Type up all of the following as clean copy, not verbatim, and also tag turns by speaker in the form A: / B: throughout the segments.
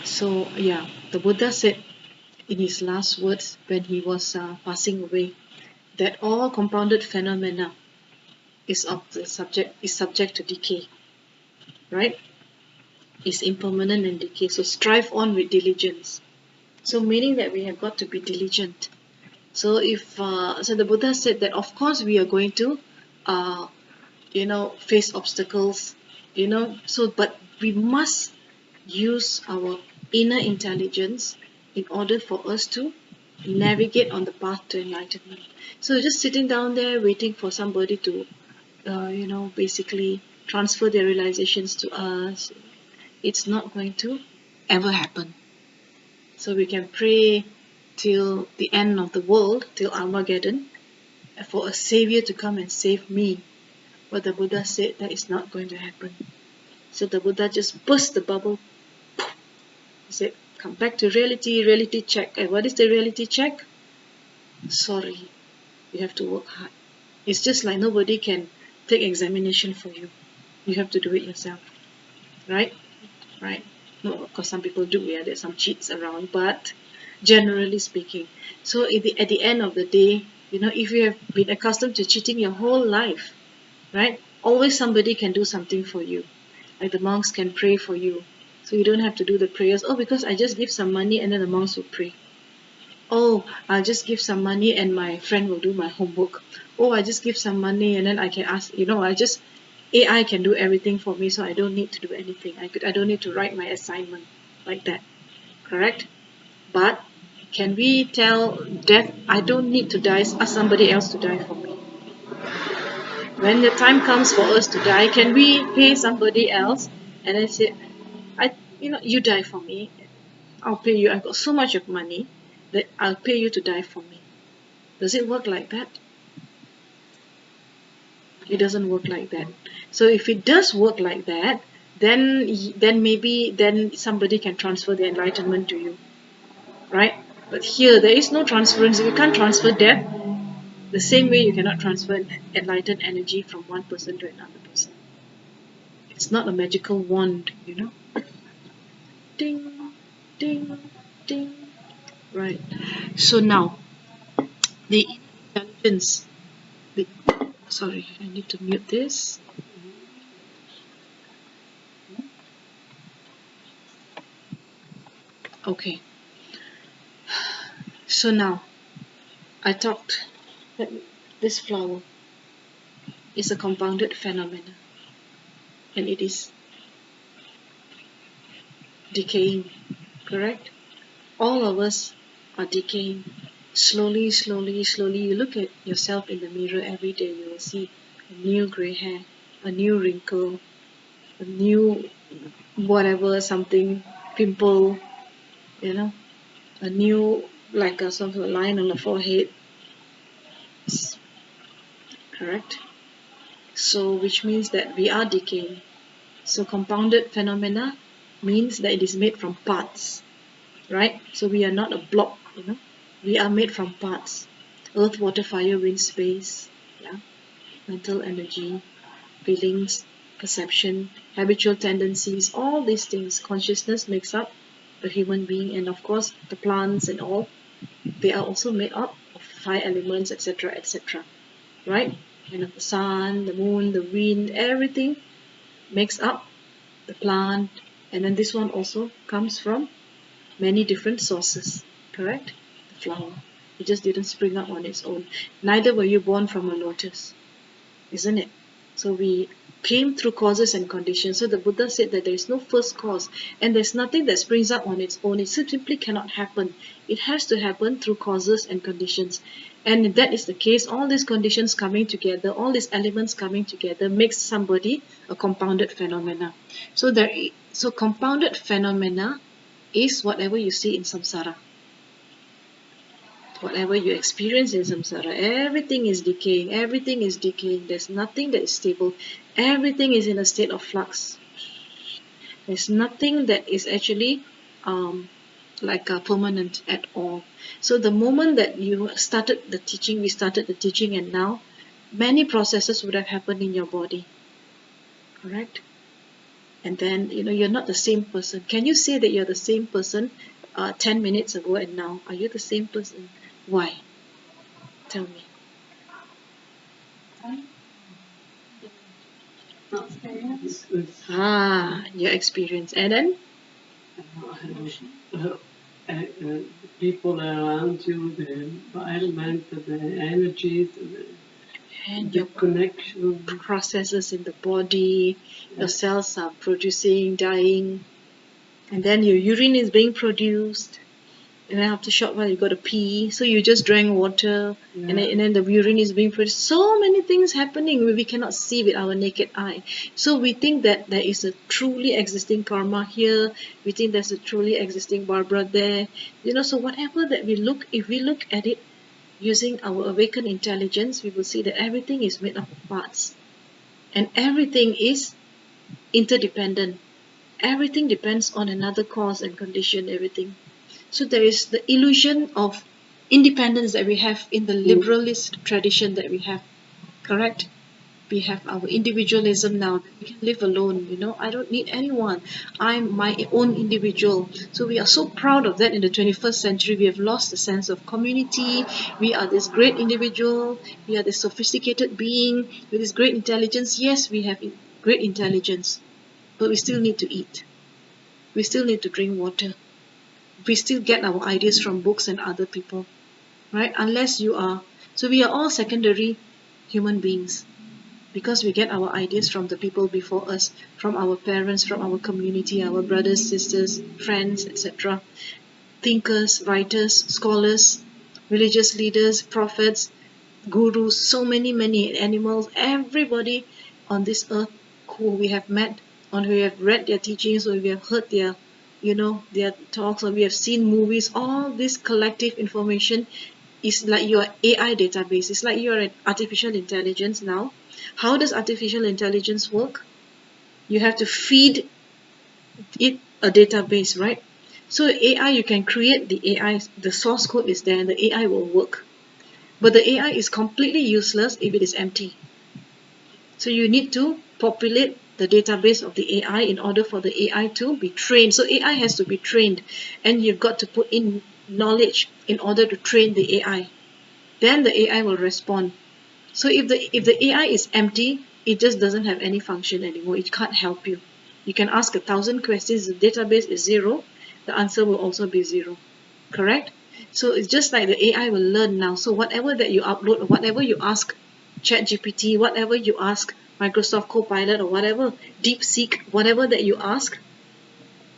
A: So yeah, the Buddha said in his last words when he was passing away that all compounded phenomena is subject to decay, right? Is impermanent and decay. So strive on with diligence. So meaning that we have got to be diligent. So if so, the Buddha said that of course we are going to, uh, face obstacles, So but we must use our inner intelligence in order for us to navigate on the path to enlightenment. So just sitting down there waiting for somebody to, basically transfer their realizations to us, it's not going to ever happen. So we can pray till the end of the world, till Armageddon, for a savior to come and save me. But the Buddha said that is not going to happen. So the Buddha just burst the bubble. He said, come back to reality, reality check. And what is the reality check? Sorry, you have to work hard. It's just like nobody can take examination for you. You have to do it yourself. Right? Right? No, of course some people do, yeah, there's some cheats around, but generally speaking. So at the end of the day, if you have been accustomed to cheating your whole life, right? Always somebody can do something for you. Like the monks can pray for you. So you don't have to do the prayers. Oh, because I just give some money and then the monks will pray. Oh, I'll just give some money and my friend will do my homework. Oh, I just give some money and then I can ask, AI can do everything for me, so I don't need to do anything. I don't need to write my assignment like that. Correct? But can we tell death, I don't need to die, ask somebody else to die for me? When the time comes for us to die, can we pay somebody else and then say, you die for me. I'll pay you. I've got so much of money that I'll pay you to die for me. Does it work like that? It doesn't work like that. So if it does work like that, then maybe then somebody can transfer the enlightenment to you, right? But here there is no transference. You can't transfer death the same way you cannot transfer enlightened energy from one person to another person. It's not a magical wand. Ding, ding, ding. Right. So now the intelligence. The, sorry, I need to mute this. Okay. So now I talked that this flower is a compounded phenomenon and it is decaying, correct? All of us are decaying. Slowly, slowly, slowly. You look at yourself in the mirror every day, you will see a new gray hair, a new wrinkle, a new whatever, something, pimple, a new, like a sort of a line on the forehead, correct? So, which means that we are decaying. So, compounded phenomena means that it is made from parts, right? So, we are not a block. We are made from parts: earth, water, fire, wind, space, yeah, mental energy, feelings, perception, habitual tendencies, all these things. Consciousness makes up a human being, and of course, the plants and all, they are also made up of 5 elements, etc., etc., right? And of the sun, the moon, the wind, everything makes up the plant. And then this one also comes from many different sources, correct? The flower. It just didn't spring up on its own. Neither were you born from a lotus, isn't it? So we came through causes and conditions. So the Buddha said that there is no first cause and there's nothing that springs up on its own. It simply cannot happen. It has to happen through causes and conditions. And if that is the case, all these conditions coming together, all these elements coming together makes somebody a compounded phenomena. So compounded phenomena is whatever you see in samsara. Whatever you experience in samsara, everything is decaying, everything is decaying. There's nothing that is stable. Everything is in a state of flux. There's nothing that is actually like permanent at all. So the moment that we started the teaching, and now many processes would have happened in your body. Correct? And then, you're not the same person. Can you say that you're the same person 10 minutes ago and now? Are you the same person? Why? Tell me.
B: Experience.
A: Your experience. And then?
B: People around you, the environment, the energy,
A: And
B: the
A: your
B: connection.
A: processes in the body, your cells are producing, dying, and then your urine is being produced. And then after a short while, you got to pee. So you just drank water, and then the urine is being produced. So many things happening we cannot see with our naked eye. So we think that there is a truly existing karma here. We think there's a truly existing Barbara there. So whatever that we look, if we look at it using our awakened intelligence, we will see that everything is made up of parts, and everything is interdependent. Everything depends on another cause and condition. Everything. So there is the illusion of independence that we have in the liberalist tradition that we have, correct? We have our individualism now. We can live alone, I don't need anyone. I'm my own individual. So we are so proud of that in the 21st century. We have lost the sense of community. We are this great individual. We are this sophisticated being with this great intelligence. Yes, we have great intelligence, but we still need to eat. We still need to drink water. We still get our ideas from books and other people, right? Unless you are. So we are all secondary human beings because we get our ideas from the people before us, from our parents, from our community, our brothers, sisters, friends, etc. Thinkers, writers, scholars, religious leaders, prophets, gurus, so many animals, everybody on this earth who we have met, or who we have read their teachings, or we have heard their talks, or we have seen movies. All this collective information is like your AI database. It's like you're an artificial intelligence now. How does artificial intelligence work? You have to feed it a database, right? So AI, you can create the AI, the source code is there, and the AI will work. But the AI is completely useless if it is empty. So you need to populate the database of the AI in order for the AI to be trained. So AI has to be trained, and you've got to put in knowledge in order to train the AI. Then the AI will respond. So if the AI is empty, it just doesn't have any function anymore. It can't help you. You can ask 1,000 questions, the database is zero, the answer will also be zero. Correct? So it's just like the AI will learn now. So whatever that you upload, or whatever you ask ChatGPT, whatever you ask Microsoft Copilot, or whatever DeepSeek, whatever that you ask,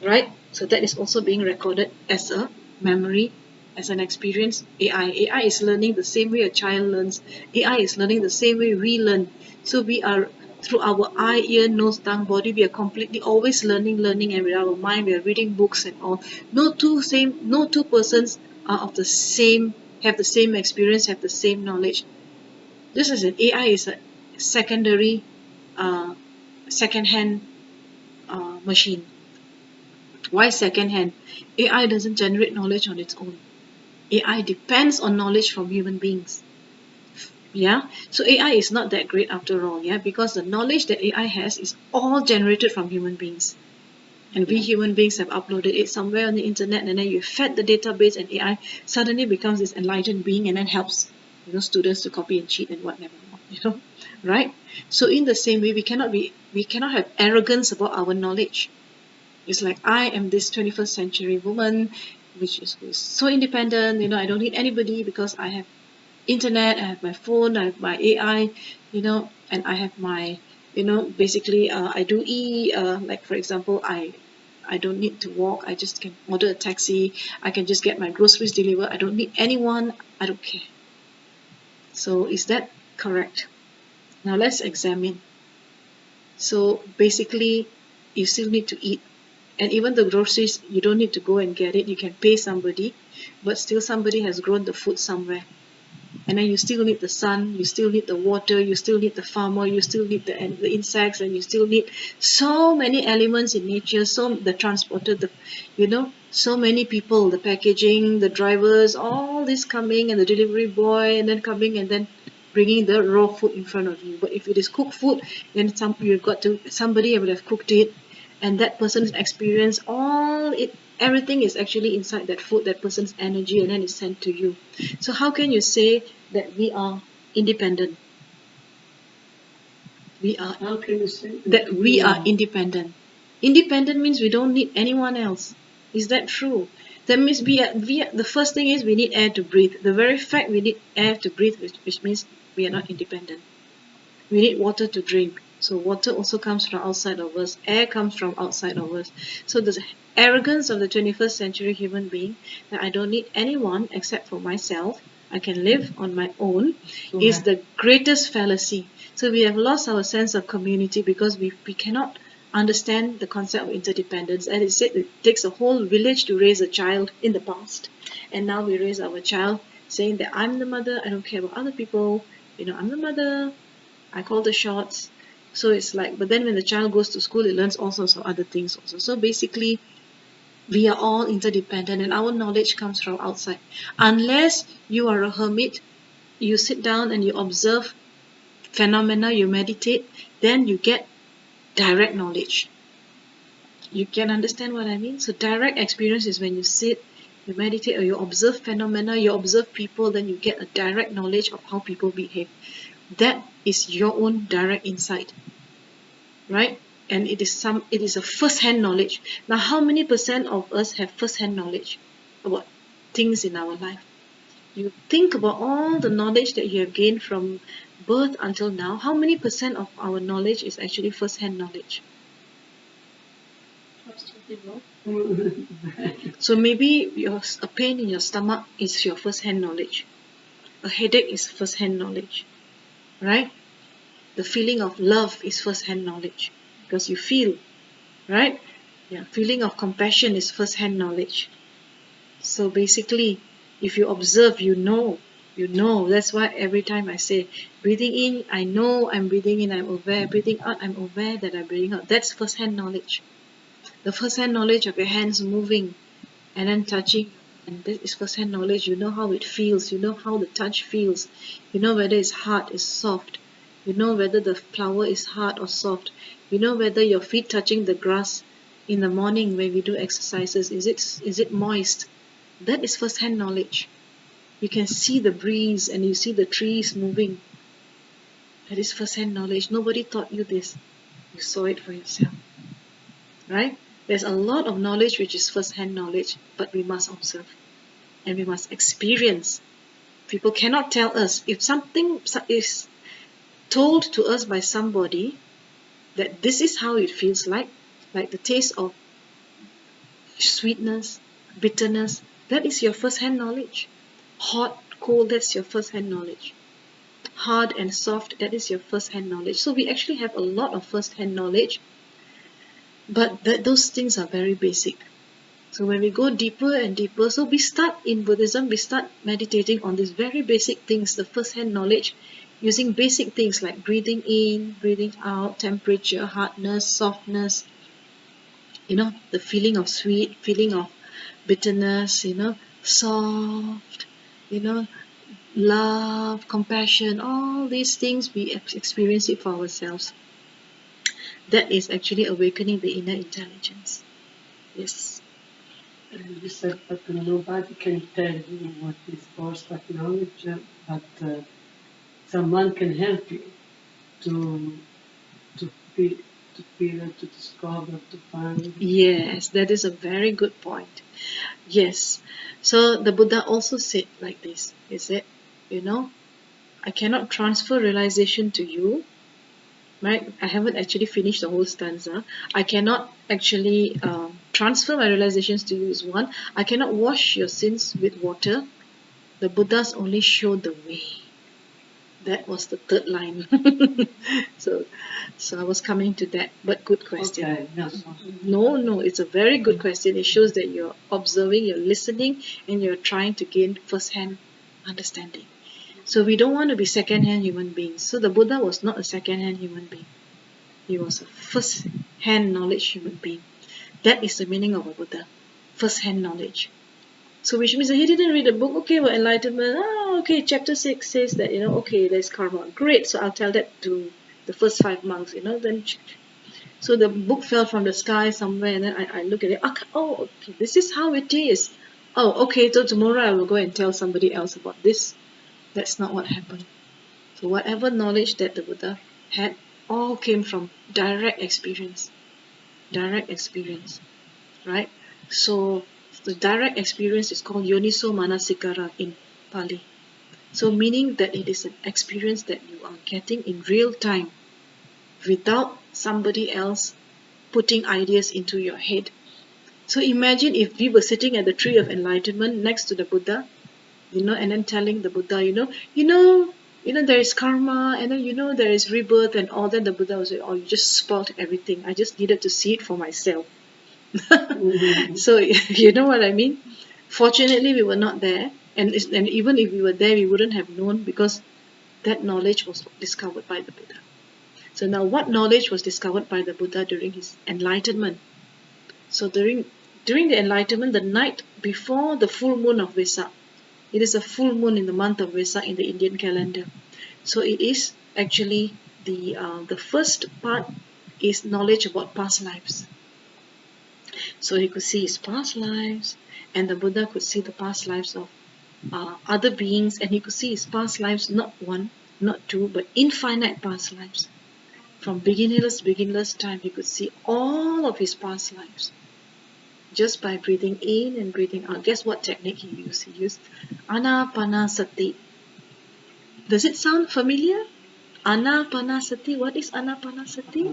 A: right? So that is also being recorded as a memory, as an experience. AI is learning the same way a child learns. AI is learning the same way we learn. So we are, through our eye, ear, nose, tongue, body, we are completely always learning, and with our mind we are reading books and all. No two persons are of the same, have the same experience, have the same knowledge. This is an AI is a secondary, uh, second-hand machine. Why second-hand? AI doesn't generate knowledge on its own. AI depends on knowledge from human beings. Yeah, so AI is not that great after all. Yeah, because the knowledge that AI has is all generated from human beings, and we human beings have uploaded it somewhere on the internet, and then you fed the database, and AI suddenly becomes this enlightened being, and then helps students to copy and cheat and whatever, right? So in the same way, we cannot have arrogance about our knowledge. It's like, I am this 21st century woman, who is so independent. I don't need anybody because I have internet, I have my phone, I have my AI, and I have my, basically, I do like for example, I don't need to walk. I just can order a taxi. I can just get my groceries delivered. I don't need anyone. I don't care. So is that correct? Now let's examine. So basically, you still need to eat. And even the groceries, you don't need to go and get it. You can pay somebody, but still somebody has grown the food somewhere. And then you still need the sun, you still need the water, you still need the farmer, you still need the insects, and you still need so many elements in nature. So the transporter, so many people, the packaging, the drivers, all this coming, and the delivery boy, and then coming, and then bringing the raw food in front of you. But if it is cooked food, then somebody would have cooked it, and that person's experience, everything is actually inside that food, that person's energy, and then it's sent to you. So how can you say that we are independent?
B: How can you say
A: That we are independent? Independent means we don't need anyone else. Is that true? That means the first thing is we need air to breathe. The very fact we need air to breathe, which means we are not independent. We need water to drink. So water also comes from outside of us. Air comes from outside of us. So the arrogance of the 21st century human being, that I don't need anyone except for myself, I can live on my own, is the greatest fallacy. So we have lost our sense of community because we cannot understand the concept of interdependence. As it said, it takes a whole village to raise a child in the past. And now we raise our child saying that I'm the mother, I don't care about other people, I'm the mother, I call the shots. So it's like, but then when the child goes to school, it learns all sorts of other things also. So basically, we are all interdependent and our knowledge comes from outside. Unless you are a hermit, you sit down and you observe phenomena, you meditate, then you get direct knowledge. You can understand what I mean? So direct experience is when you sit, you meditate, or you observe phenomena, you observe people, then you get a direct knowledge of how people behave. That is your own direct insight, right? And it is a first-hand knowledge. Now, how many percent of us have first-hand knowledge about things in our life? You think about all the knowledge that you have gained from birth until now. How many percent of our knowledge is actually first-hand knowledge? So maybe a pain in your stomach is your first-hand knowledge. A headache is first-hand knowledge, right? The feeling of love is first-hand knowledge because you feel, right? Yeah, feeling of compassion is first-hand knowledge. So basically, if you observe, you know. That's why every time I say, breathing in, I know I'm breathing in, I'm aware. Breathing out, I'm aware that I'm breathing out. That's first-hand knowledge. The first-hand knowledge of your hands moving and then touching. And this is first-hand knowledge. You know how it feels. You know how the touch feels. You know whether it's hard, it's soft. You know whether the flower is hard or soft. You know whether your feet touching the grass in the morning when we do exercises. Is it moist? That is first-hand knowledge. You can see the breeze and you see the trees moving. That is first-hand knowledge. Nobody taught you this. You saw it for yourself. Right? There's a lot of knowledge which is first-hand knowledge, but we must observe and we must experience. People cannot tell us. If something is told to us by somebody that this is how it feels like the taste of sweetness, bitterness, that is your first-hand knowledge. Hot, cold, that's your first-hand knowledge. Hard and soft, that is your first-hand knowledge. So we actually have a lot of first-hand knowledge, but those things are very basic. So when we go deeper and deeper, so we start in Buddhism, we start meditating on these very basic things, the first-hand knowledge, using basic things like breathing in, breathing out, temperature, hardness, softness, the feeling of sweet, feeling of bitterness, soft, you know, love, compassion, all these things we experience it for ourselves. That is actually awakening the inner intelligence. Yes.
B: You said that nobody can tell you what is first knowledge, but someone can help you to feel, to discover, to find.
A: Yes, that is a very good point. Yes. So the Buddha also said like this. He said, I cannot transfer realization to you, right? I haven't actually finished the whole stanza. I cannot actually transfer my realizations to you is one. I cannot wash your sins with water. The Buddhas only show the way. That was the third line. so I was coming to that, but good question.
B: Okay, yes.
A: No, it's a very good question. It shows that you're observing, you're listening, and you're trying to gain first-hand understanding. So we don't want to be second-hand human beings. So the Buddha was not a second-hand human being. He was a first-hand knowledge human being. That is the meaning of a Buddha. First-hand knowledge. So which means that he didn't read a book, okay, well, enlightenment, okay, chapter 6 says that, okay, there's karma. Great, so I'll tell that to the first 5 monks, then So the book fell from the sky somewhere, and then I look at it. Oh, okay, this is how it is. Oh, okay. So tomorrow I will go and tell somebody else about this. That's not what happened. So whatever knowledge that the Buddha had, all came from direct experience. Direct experience, right? So the direct experience is called Yoniso Manasikara in Pali. So meaning that it is an experience that you are getting in real time without somebody else putting ideas into your head. So imagine if we were sitting at the tree of enlightenment next to the Buddha, and then telling the Buddha, there is karma, and then there is rebirth and all that. The Buddha would say, "Oh, you just spoiled everything. I just needed to see it for myself." So you know what I mean? Fortunately, we were not there, and even if we were there, we wouldn't have known because that knowledge was discovered by the Buddha. So now, what knowledge was discovered by the Buddha during his enlightenment? So during the enlightenment, the night before the full moon of Vesak, it is a full moon in the month of Vesak in the Indian calendar. So it is actually the first part is knowledge about past lives. So he could see his past lives, and the Buddha could see the past lives of other beings, and he could see his past lives, not one, not two, but infinite past lives. From beginnerless time, he could see all of his past lives just by breathing in and breathing out. Guess what technique he used? He used anapanasati. Does it sound familiar? Anapanasati. What is anapanasati?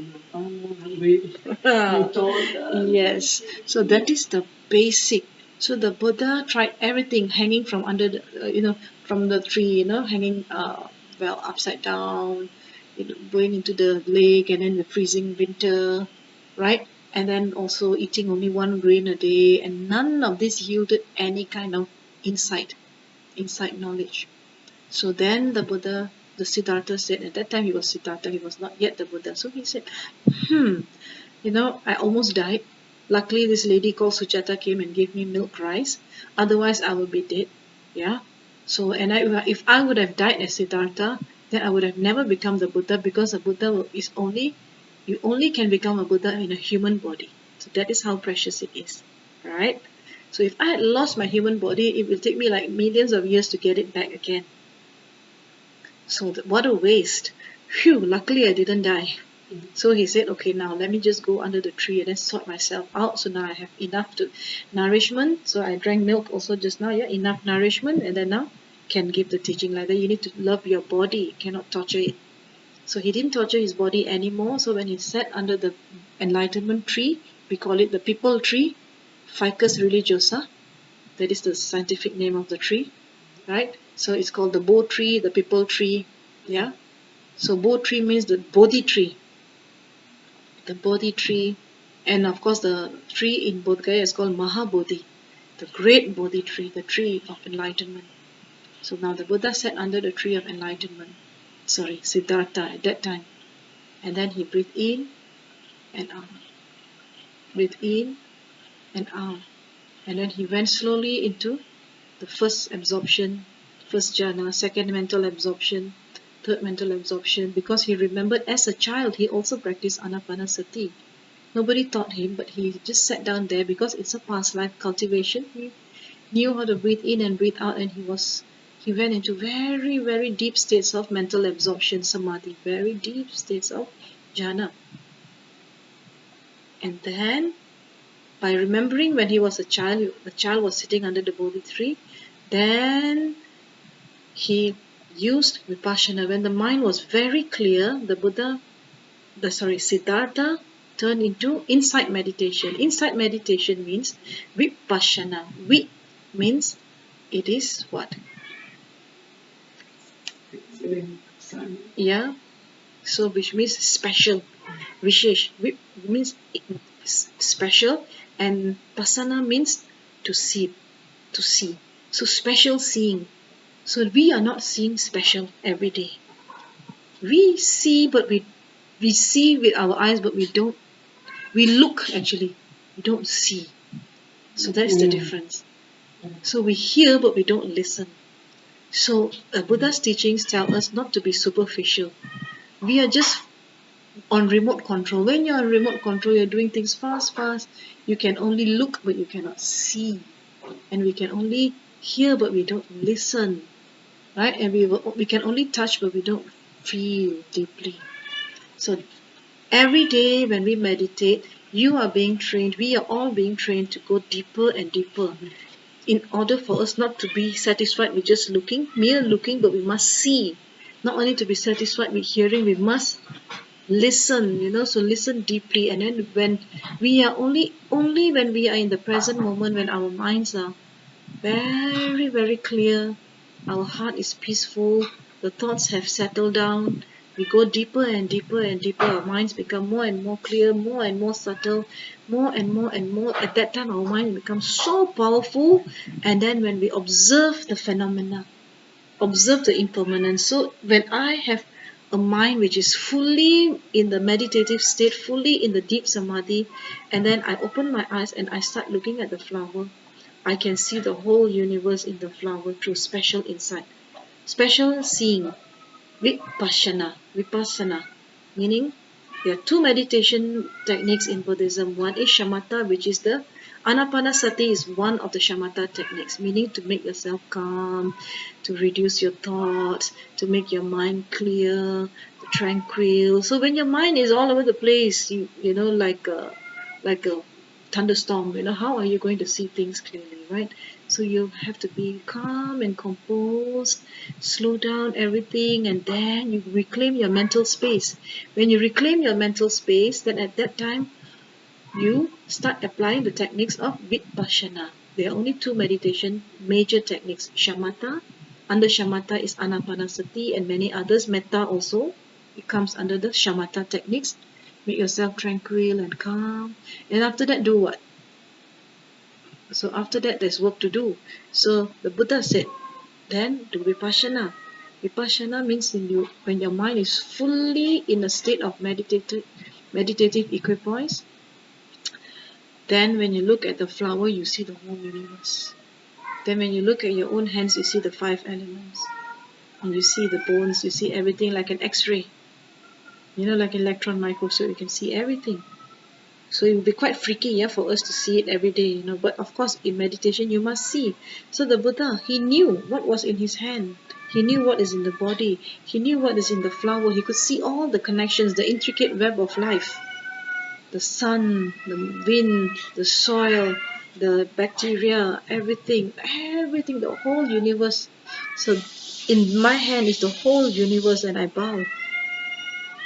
B: You told
A: Yes. So that is the basic. So the Buddha tried everything, hanging from under the, from the tree, hanging, upside down, going into the lake, and then the freezing winter, right? And then also eating only one grain a day, and none of this yielded any kind of insight knowledge. So then the Siddhartha said, at that time he was Siddhartha, he was not yet the Buddha. So he said, I almost died. Luckily, this lady called Sujata came and gave me milk rice. Otherwise, I would be dead. Yeah. So, if I would have died as Siddhartha, then I would have never become the Buddha, because a Buddha you only can become a Buddha in a human body. So that is how precious it is. Right? So if I had lost my human body, it will take me like millions of years to get it back again. So what a waste. Phew, luckily I didn't die. So he said, okay, now let me just go under the tree and then sort myself out. So now I have enough nourishment. So I drank milk also just now, yeah, enough nourishment, and then now can give the teaching like that. You need to love your body, cannot torture it. So he didn't torture his body anymore. So when he sat under the enlightenment tree, we call it the people tree, Ficus religiosa. That is the scientific name of the tree, right? So it's called the Bo tree, the people tree, yeah. So Bo tree means the Bodhi tree. The Bodhi tree, and of course the tree in Bodh Gaya is called Mahabodhi, the great Bodhi tree, the tree of enlightenment. So now the Buddha sat under the tree of enlightenment, Siddhartha at that time, and then he breathed in and out, breathed in and out, and then he went slowly into the first absorption, first jhana, second mental absorption, third mental absorption, because he remembered as a child he also practiced anapanasati. Nobody taught him, but he just sat down there because it's a past life cultivation. He knew how to breathe in and breathe out, and he went into very, very deep states of mental absorption, samadhi, very deep states of jhana. And then, by remembering when he was a child, the child was sitting under the Bodhi tree, then he used vipassana. When the mind was very clear, Siddhartha turned into insight meditation. Insight meditation means vipassana. Vi means it is what? Yeah. So which means special. Vishesh. Vi means special, and pasana means to see. To see. So special seeing. So we are not seeing special every day. We see, but we see with our eyes, but we don't. We look actually. We don't see. So that's the difference. So we hear, but we don't listen. So Buddha's teachings tell us not to be superficial. We are just on remote control. When you're on remote control, you're doing things fast, fast. You can only look, but you cannot see. And we can only hear, but we don't listen. Right? And we can only touch, but we don't feel deeply. So every day when we meditate, you are being trained, we are all being trained to go deeper and deeper in order for us not to be satisfied with just looking, mere looking, but we must see. Not only to be satisfied with hearing, we must listen, so listen deeply. And then when we are only when we are in the present moment, when our minds are very, very clear, our heart is peaceful, the thoughts have settled down, we go deeper and deeper and deeper, our minds become more and more clear, more and more subtle, more and more and more. At that time our mind becomes so powerful, and then when we observe the phenomena, observe the impermanence. So when I have a mind which is fully in the meditative state, fully in the deep samadhi, and then I open my eyes and I start looking at the flower, I can see the whole universe in the flower through special insight, special seeing, vipassana, meaning there are two meditation techniques in Buddhism. One is shamatha, which is the anapanasati is one of the shamatha techniques, meaning to make yourself calm, to reduce your thoughts, to make your mind clear, tranquil. So when your mind is all over the place, like a thunderstorm, how are you going to see things clearly, right? So you have to be calm and composed, slow down everything, and then you reclaim your mental space. When you reclaim your mental space, then at that time you start applying the techniques of vipassana. There are only two meditation major techniques: shamatha. Under shamatha is anapanasati and many others. Metta also, it comes under the shamatha techniques. Make yourself tranquil and calm. And after that, do what? So after that, there's work to do. So the Buddha said, then do vipassana. Vipassana means when your mind is fully in a state of meditative equipoise. Then when you look at the flower, you see the whole universe. Then when you look at your own hands, you see the 5 elements. And you see the bones, you see everything like an X-ray. Like an electron microscope, you can see everything. So it will be quite freaky, for us to see it every day, But of course, in meditation, you must see. So the Buddha, he knew what was in his hand. He knew what is in the body. He knew what is in the flower. He could see all the connections, the intricate web of life. The sun, the wind, the soil, the bacteria, everything, the whole universe. So in my hand is the whole universe, and I bow.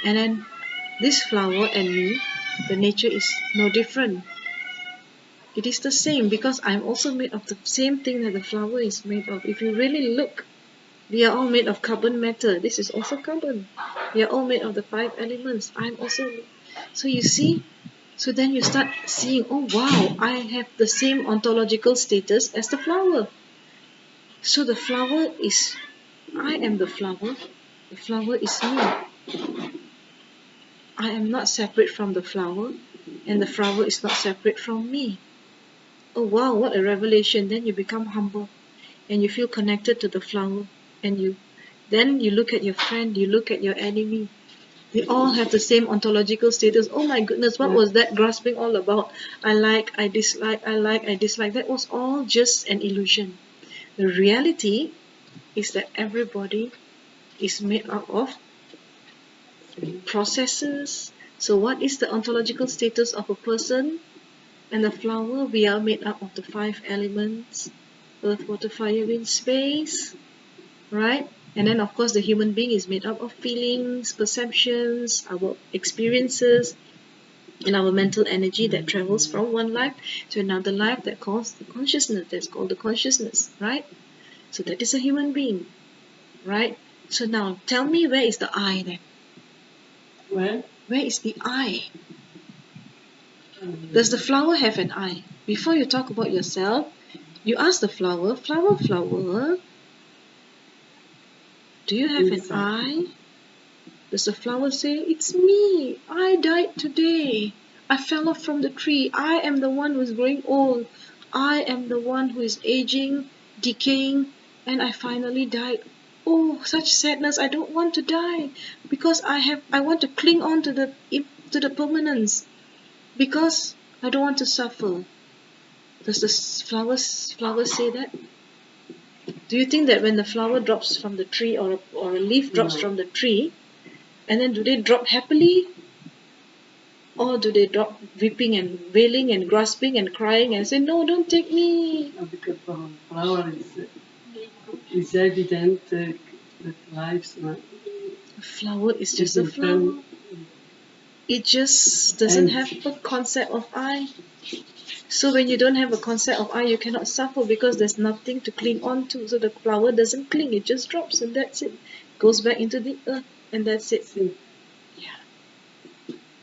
A: And then this flower and me, the nature is no different. It is the same because I'm also made of the same thing that the flower is made of. If you really look, we are all made of carbon matter. This is also carbon. We are all made of the 5 elements. I'm also. So you see, so then you start seeing, oh wow, I have the same ontological status as the flower. So the flower is, I am the flower is me. I am not separate from the flower, and the flower is not separate from me. Oh wow, what a revelation. Then you become humble and you feel connected to the flower, and then you look at your friend, you look at your enemy. They all have the same ontological status. Oh my goodness, what was that grasping all about? I like, I dislike, I like, I dislike. That was all just an illusion. The reality is that everybody is made up of processes. So what is the ontological status of a person? And the flower, we are made up of the 5 elements: earth, water, fire, wind, space, right? And then of course the human being is made up of feelings, perceptions, our experiences, and our mental energy that travels from one life to another life, that calls the consciousness, that's called the consciousness, right? So that is a human being, right? So now tell me, where is the I then? Where is the I? Does the flower have an I? Before you talk about yourself, you ask the flower, flower, do you have an I? Does the flower say, it's me, I died today, I fell off from the tree, I am the one who is growing old, I am the one who is aging, decaying, and I finally died. oh, such sadness, I don't want to die because I want to cling on to the permanence because I don't want to suffer. Does the flowers say that? Do you think that when the flower drops from the tree or a leaf drops
B: No.
A: from the tree, and then do they drop happily? Or do they drop weeping and wailing and grasping and crying and say, no, don't take me?
B: Because flower is evident that life's not.
A: A flower is
B: It
A: just a
B: will
A: flower.
B: turn
A: It just doesn't have a concept of I. So when you don't have a concept of I, you cannot suffer because there's nothing to cling on to. So the flower doesn't cling, it just drops and that's it. Goes back into the earth and that's it. Yeah.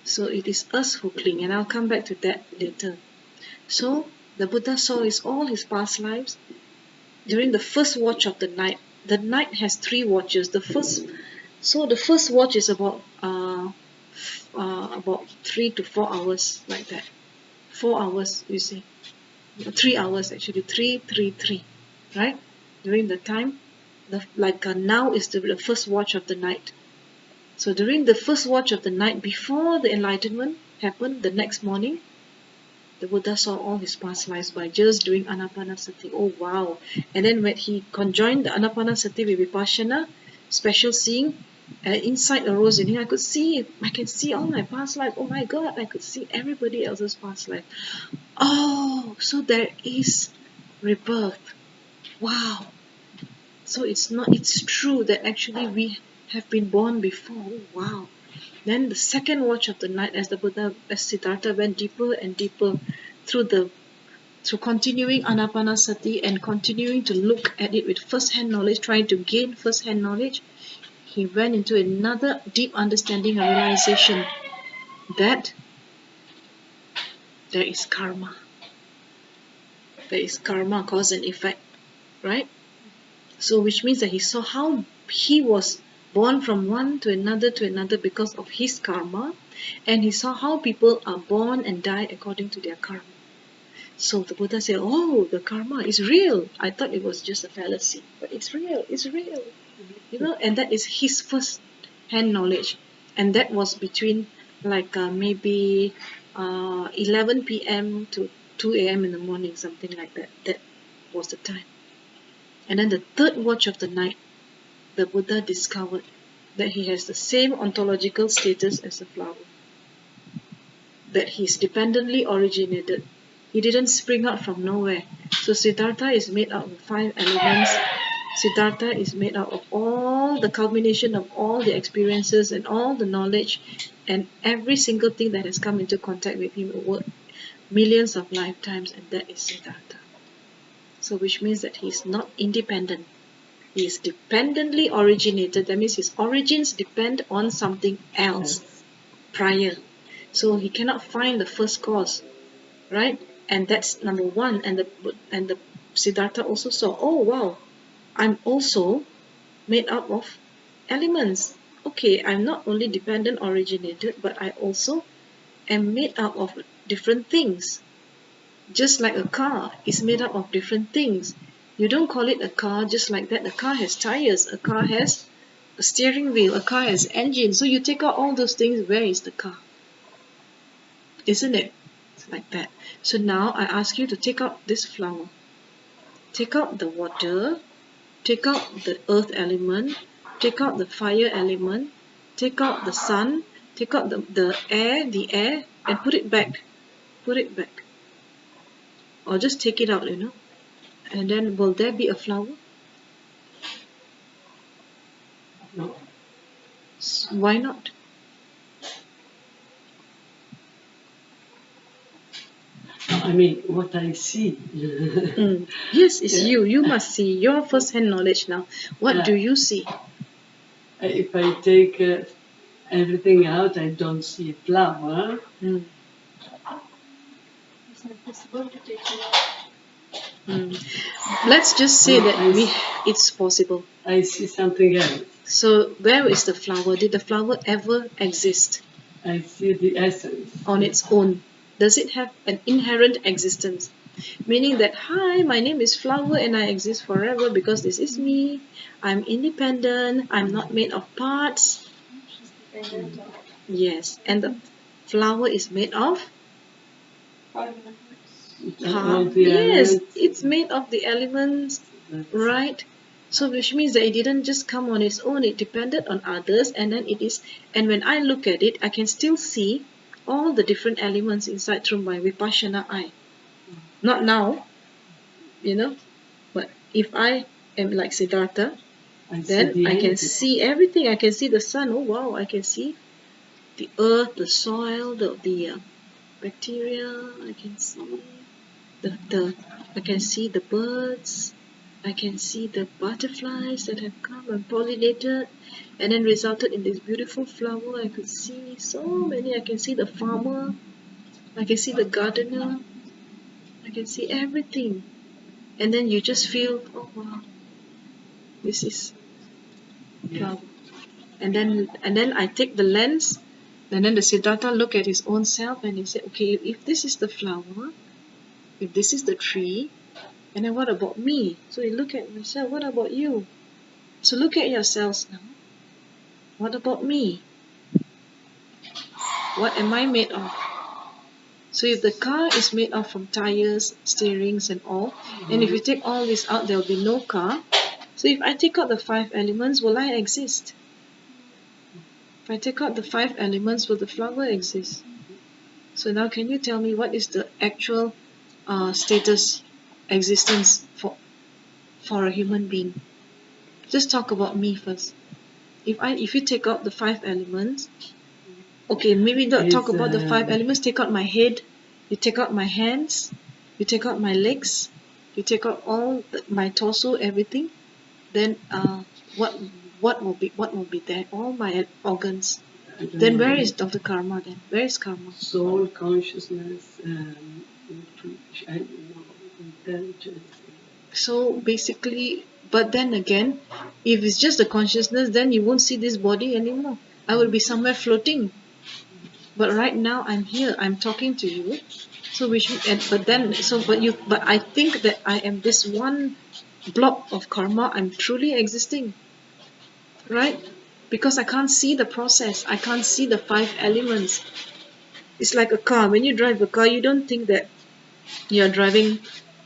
A: So it is us who cling, and I'll come back to that later. So the Buddha saw all his past lives during the first watch of the night. The night has 3 watches. The first watch is about 3 to 4 hours, like that. 4 hours, you see. 3 hours actually. 3, 3, 3. Right? During the time, now is the first watch of the night. So during the first watch of the night, before the enlightenment happened, the next morning, the Buddha saw all his past lives by just doing anapanasati. Oh wow! And then when he conjoined the anapanasati with vipassana, special seeing, insight arose in him. I can see all my past life. Oh my God, I could see everybody else's past life. Oh, so there is rebirth. Wow. So it's true that actually we have been born before. Oh, wow. Then the second watch of the night, as Siddhartha went deeper and deeper through continuing anapanasati and continuing to look at it with first-hand knowledge, trying to gain first-hand knowledge, he went into another deep understanding and realization that there is karma. There is karma, cause and effect, right? So which means that he saw how he was born from one to another because of his karma, and he saw how people are born and die according to their karma. So the Buddha said, oh, the karma is real. I thought it was just a fallacy, but it's real, and that is his first hand knowledge. And that was between maybe 11 p.m. to 2 a.m. in the morning, something like that. That was the time. And then the third watch of the night, the Buddha discovered that he has the same ontological status as a flower, that he's dependently originated. He didn't spring up from nowhere. So Siddhartha is made out of 5 elements. Siddhartha is made out of all the culmination of all the experiences and all the knowledge and every single thing that has come into contact with him over millions of lifetimes, and that is Siddhartha. So which means that he is not independent. He is dependently originated. That means his origins depend on something else prior. So he cannot find the first cause, right? And that's number one. And the Siddhartha also saw, oh wow, I'm also made up of elements. Okay, I'm not only dependent originated, but I also am made up of different things. Just like a car is made up of different things. You don't call it a car just like that. A car has tires, a car has a steering wheel, a car has engine. So you take out all those things, where is the car? Isn't it? It's like that. So now I ask you to take out this flower. Take out the water, take out the earth element, take out the fire element, take out the sun, take out the air, and put it back. Put it back. Or just take it out, And then will there be a flower?
B: No.
A: Why not?
B: I mean, what I see.
A: Yes, it's you. You must see your first-hand knowledge now. What do you see?
B: If I take everything out, I don't see a flower.
A: Mm.
B: Is it possible to take it
A: Let's just say it's possible.
B: I see something else.
A: So where is the flower? Did the flower ever exist?
B: I see the essence.
A: On its own. Does it have an inherent existence? Meaning that, hi, my name is flower and I exist forever because this is me. I'm independent. I'm not made of parts. Yes, and the flower is made of
B: All the
A: yes,
B: elements.
A: it's made of the elements, right? So which means that it didn't just come on its own, it depended on others, and then it is, and when I look at it, I can still see all the different elements inside through my vipassana eye. Not now, you know, but if I am like Siddhartha, then I can see everything. I can see the sun. Oh wow, I can see the earth, the soil, the bacteria. I can see the I can see the birds. I can see the butterflies that have come and pollinated and then resulted in this beautiful flower. I could see so many. I can see the farmer. I can see the gardener. I can see everything. And then you just feel, oh wow, this is flower. And then I take the lens, and then the Siddhartha look at his own self and he said, okay, if this is the flower, if this is the tree, and then what about me? So you look at myself, what about you? So look at yourselves now. What about me? What am I made of? So if the car is made of from tires, steerings and all, and if you take all this out, there will be no car. So if I take out the 5 elements, will I exist? If I take out the 5 elements, will the flower exist? So now can you tell me what is the actual status, existence for a human being? Just talk about me first. If you take out the 5 elements, okay, maybe not talk about the 5 elements, take out my head, you take out my hands, you take out my legs, you take out all my torso, everything, then what what will be there? All my organs. Then where is Dr. Karma then? Where is karma?
B: Soul, consciousness, intelligence.
A: So basically, but then again, if it's just the consciousness, then you won't see this body anymore. I will be somewhere floating. But right now I'm here, I'm talking to you. So but I think that I am this one block of karma. I'm truly existing, right? Because I can't see the process. I can't see the 5 elements. It's like a car. When you drive a car, you don't think that you're driving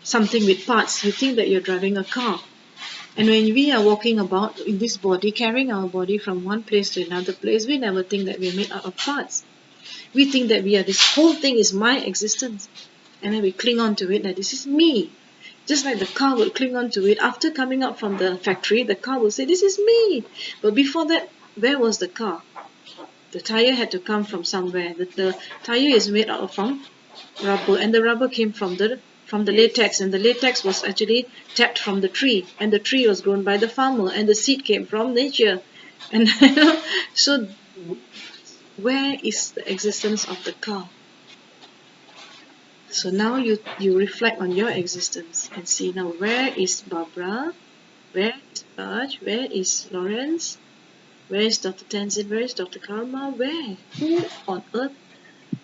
A: something with parts. You think that you're driving a car. And when we are walking about in this body, carrying our body from one place to another place, we never think that we're made out of parts. We think that this whole thing is my existence. And then we cling on to it that this is me. Just like the car will cling on to it. After coming out from the factory, the car will say, this is me. But before that, where was the car? The tire had to come from somewhere. The tire is made out of from rubber, and the rubber came from the latex, and the latex was actually tapped from the tree, and the tree was grown by the farmer, and the seed came from nature. And so where is the existence of the car? So now you reflect on your existence and see now, where is Barbara, where is Raj, where is Lawrence, where is Dr. Tenzin, where is Dr. Karma, who on earth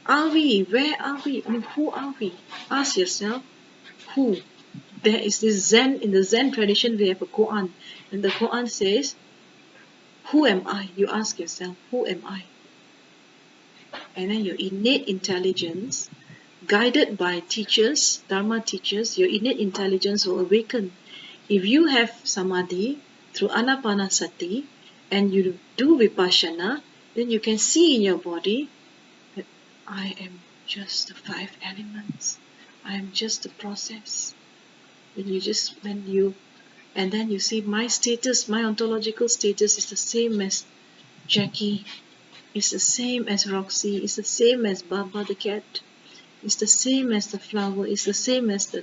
A: are we? Where are we? I mean, who are we? Ask yourself, who? There is this Zen, in the Zen tradition, we have a koan. And the koan says, who am I? You ask yourself, who am I? And then your innate intelligence, guided by teachers, Dharma teachers, your innate intelligence will awaken. If you have samadhi through anapanasati and you do vipassana, then you can see in your body that I am just the 5 elements. I am just the process. And then you see my status, my ontological status is the same as Jackie, it's the same as Roxy, it's the same as Baba the cat, it's the same as the flower, it's the same as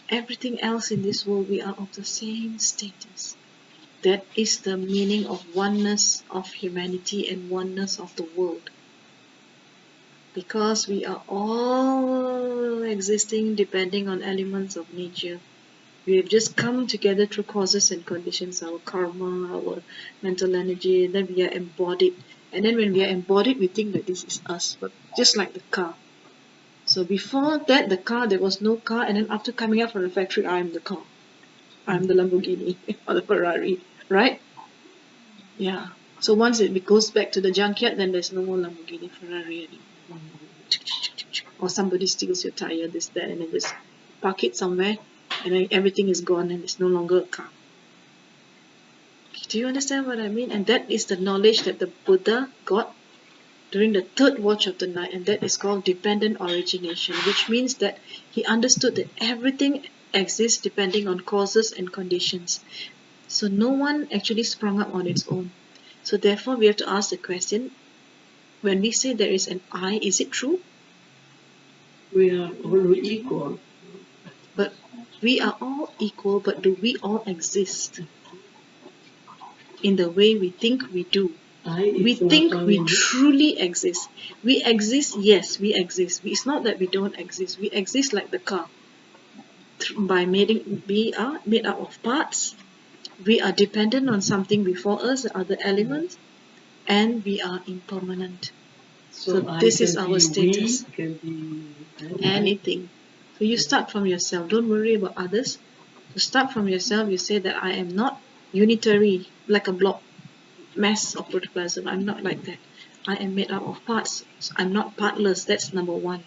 A: everything else in this world. We are of the same status. That is the meaning of oneness of humanity and oneness of the world. Because we are all existing depending on elements of nature. We have just come together through causes and conditions, our karma, our mental energy, and then we are embodied. And then when we are embodied, we think that this is us, but just like the car. So before that, the car, there was no car, and then after coming out from the factory, I am the car. I am the Lamborghini or the Ferrari, right? Yeah. So once it goes back to the junkyard, then there's no more Lamborghini, Ferrari anymore. Or somebody steals your tire, this, that, and then just park it somewhere, and then everything is gone, and it's no longer a car. Do you understand what I mean? And that is the knowledge that the Buddha got during the third watch of the night, and that is called dependent origination, which means that he understood that everything exists depending on causes and conditions. So no one actually sprung up on its own. So therefore, we have to ask the question, when we say there is an I, is it true?
B: We are all equal.
A: But we are all equal, but do we all exist in the way we think we do? We think we truly exist. We exist, yes, we exist. It's not that we don't exist. We exist like the car. By we are made up of parts. We are dependent on something before us, the other elements, and we are impermanent. So this is our status.
B: Can be
A: anything. So you start from yourself. Don't worry about others. To start from yourself, you say that I am not unitary, like a block mass of protoplasm. I'm not like that. I am made up of parts. I'm not partless. That's number one.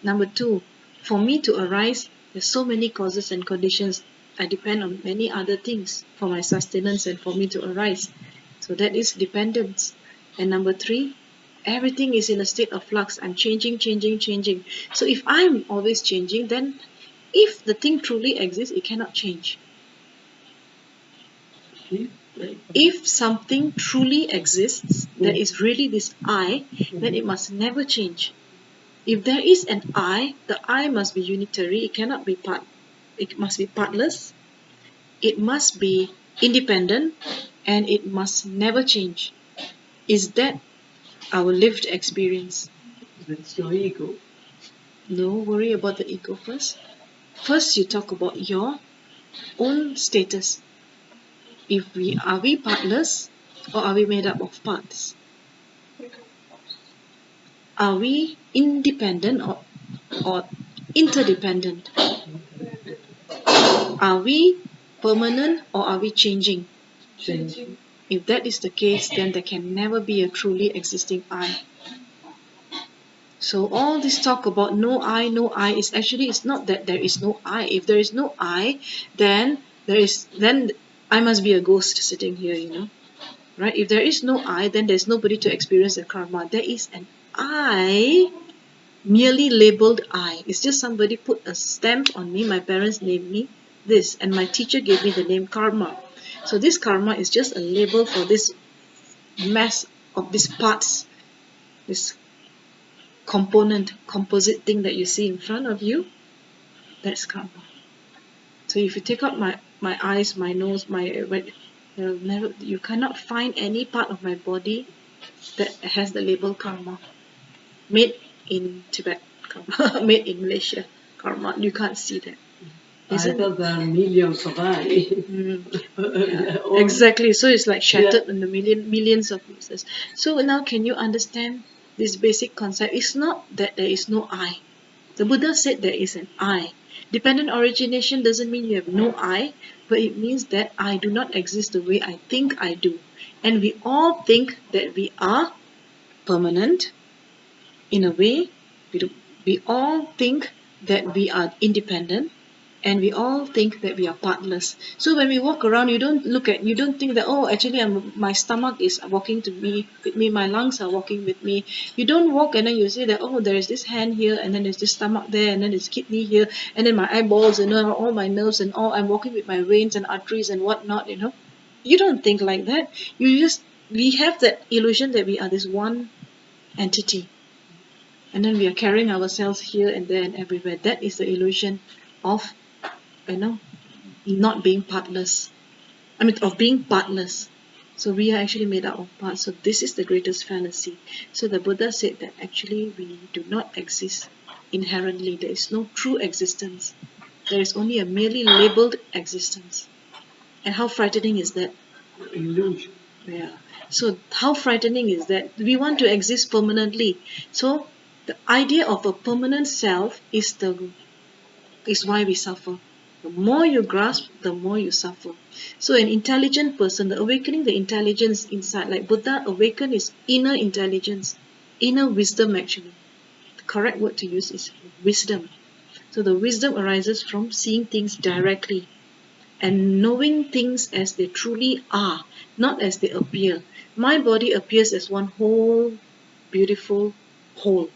A: Number two, for me to arise, there's so many causes and conditions. I depend on many other things for my sustenance and for me to arise. So that is dependence. And number three, everything is in a state of flux. I'm changing, changing, changing. So if I'm always changing, then if the thing truly exists, it cannot change. If something truly exists, there is really this I, then it must never change. If there is an I, the I must be unitary. It cannot be it must be partless. It must be independent, and it must never change. Is that our lived experience?
B: That's your ego.
A: No, worry about the ego first. First, you talk about your own status. If are we partless, or are we made up of parts? Are we independent or interdependent? Are we permanent or are we changing?
B: Changing.
A: If that is the case, then there can never be a truly existing I. So all this talk about no I is actually, it's not that there is no I. If there is no I, then I must be a ghost sitting here, right? If there is no I, then there's nobody to experience the karma. There is an I, merely labeled I. It's just somebody put a stamp on me. My parents named me this, and my teacher gave me the name karma. So this karma is just a label for this mass of these parts, this composite thing that you see in front of you. That's karma. So if you take out my eyes, my nose, you cannot find any part of my body that has the label karma. Made in Tibet, karma. Made in Malaysia, karma. You can't see that.
B: Either there are millions of eyes.
A: Yeah. Exactly. So it's like shattered in the millions of pieces. So now can you understand this basic concept? It's not that there is no I. The Buddha said there is an I. Dependent origination doesn't mean you have no I, but it means that I do not exist the way I think I do. And we all think that we are permanent in a way. We all think that we are independent, and we all think that we are partless. So when we walk around, you don't think that, oh, actually my stomach is walking to me with me, my lungs are walking with me. You don't walk and then you say that, oh, there is this hand here, and then there's this stomach there, and then there's kidney here, and then my eyeballs, all my nerves and all. I'm walking with my veins and arteries and whatnot. You don't think like that. We have that illusion that we are this one entity, and then we are carrying ourselves here and there and everywhere. That is the illusion of not being partless. Of being partless. So we are actually made up of parts. So this is the greatest fallacy. So the Buddha said that actually we do not exist inherently. There is no true existence. There is only a merely labeled existence. And how frightening is that?
B: Illusion.
A: Yeah. So how frightening is that? We want to exist permanently. So The idea of a permanent self is why we suffer. The more you grasp, the more you suffer. So an intelligent person, the awakening the intelligence inside, like Buddha awaken is inner intelligence, inner wisdom actually. The correct word to use is wisdom. So the wisdom arises from seeing things directly and knowing things as they truly are, not as they appear. My body appears as one whole, beautiful whole.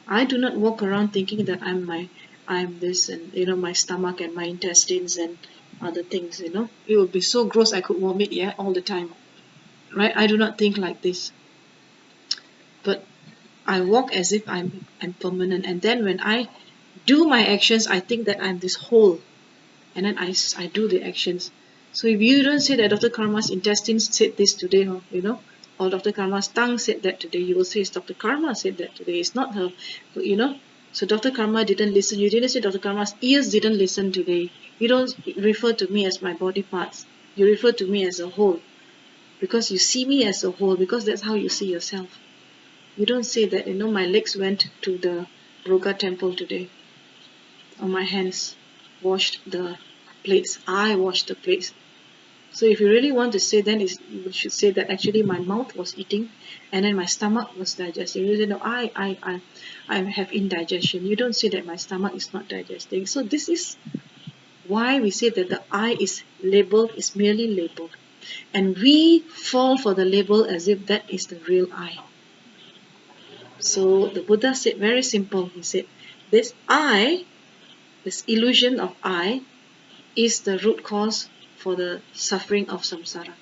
A: I do not walk around thinking that I'm this and my stomach and my intestines and other things. It would be so gross I could vomit, yeah, all the time. Right? I do not think like this. But I walk as if I'm permanent, and then when I do my actions, I think that I'm this whole, and then I do the actions. So if you don't say that Dr. Karma's intestines said this today, or Dr. Karma's tongue said that today, you will say it's Dr. Karma said that today. It's not her. So Dr. Karma didn't listen. You didn't say Dr. Karma's ears didn't listen today. You don't refer to me as my body parts. You refer to me as a whole, because you see me as a whole, because that's how you see yourself. You don't say that, my legs went to the Roga temple today, or my hands washed the plates. I washed the plates. So if you really want to say, then you should say that actually my mouth was eating, and then my stomach was digesting. You say, no, I have indigestion. You don't say that my stomach is not digesting. So this is why we say that the I is labeled, is merely labeled. And we fall for the label as if that is the real I. So the Buddha said very simple. He said, this I, this illusion of I, is the root cause for the suffering of samsara.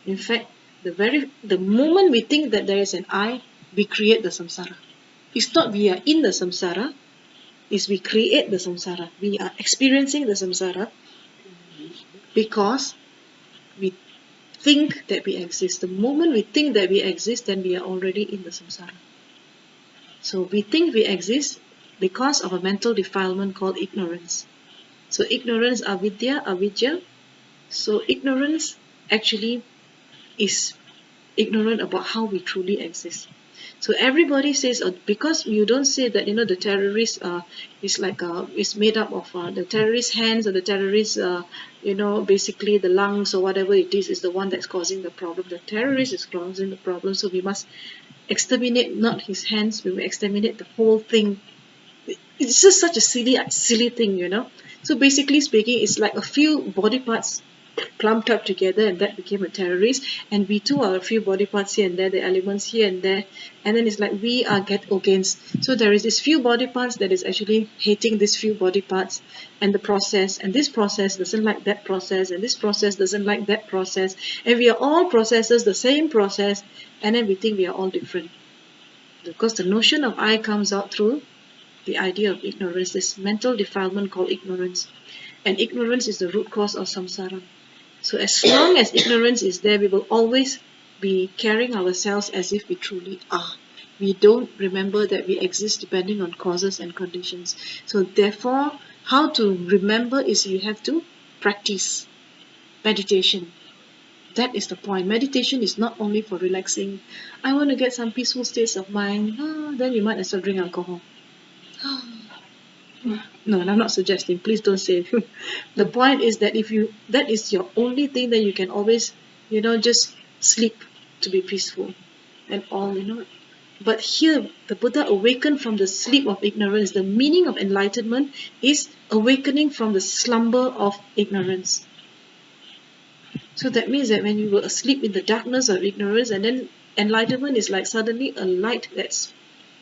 A: In fact, the moment we think that there is an I, we create the samsara. It's not we are in the samsara, it's we create the samsara. We are experiencing the samsara because we think that we exist. The moment we think that we exist, then we are already in the samsara. So we think we exist because of a mental defilement called ignorance. So ignorance, avidya. So ignorance actually is ignorant about how we truly exist. So everybody says, because you don't say that the terrorist is made up of the terrorist hands, or the terrorist basically the lungs or whatever it is the one that's causing the problem. The terrorist is causing the problem, so we must exterminate not his hands, we will exterminate the whole thing. It's just such a silly thing. So basically speaking, it's like a few body parts clumped up together, and that became a terrorist. And we too are a few body parts here and there, the elements here and there, and then it's like we are get against. So there is this few body parts that is actually hating this few body parts, and the process, and this process doesn't like that process, and this process doesn't like that process, and we are all processes, the same process, and then we think we are all different, because the notion of I comes out through the idea of ignorance, this mental defilement called ignorance. And ignorance is the root cause of samsara. So as long as ignorance is there, we will always be carrying ourselves as if we truly are. We don't remember that we exist depending on causes and conditions. So therefore, how to remember is you have to practice meditation. That is the point. Meditation is not only for relaxing. I want to get some peaceful states of mind. Then you might as well drink alcohol. No, and I'm not suggesting. Please don't say it. The point is that if that is your only thing, then you can always, just sleep to be peaceful and all. But here, the Buddha awakened from the sleep of ignorance. The meaning of enlightenment is awakening from the slumber of ignorance. So that means that when you were asleep in the darkness of ignorance, and then enlightenment is like suddenly a light that's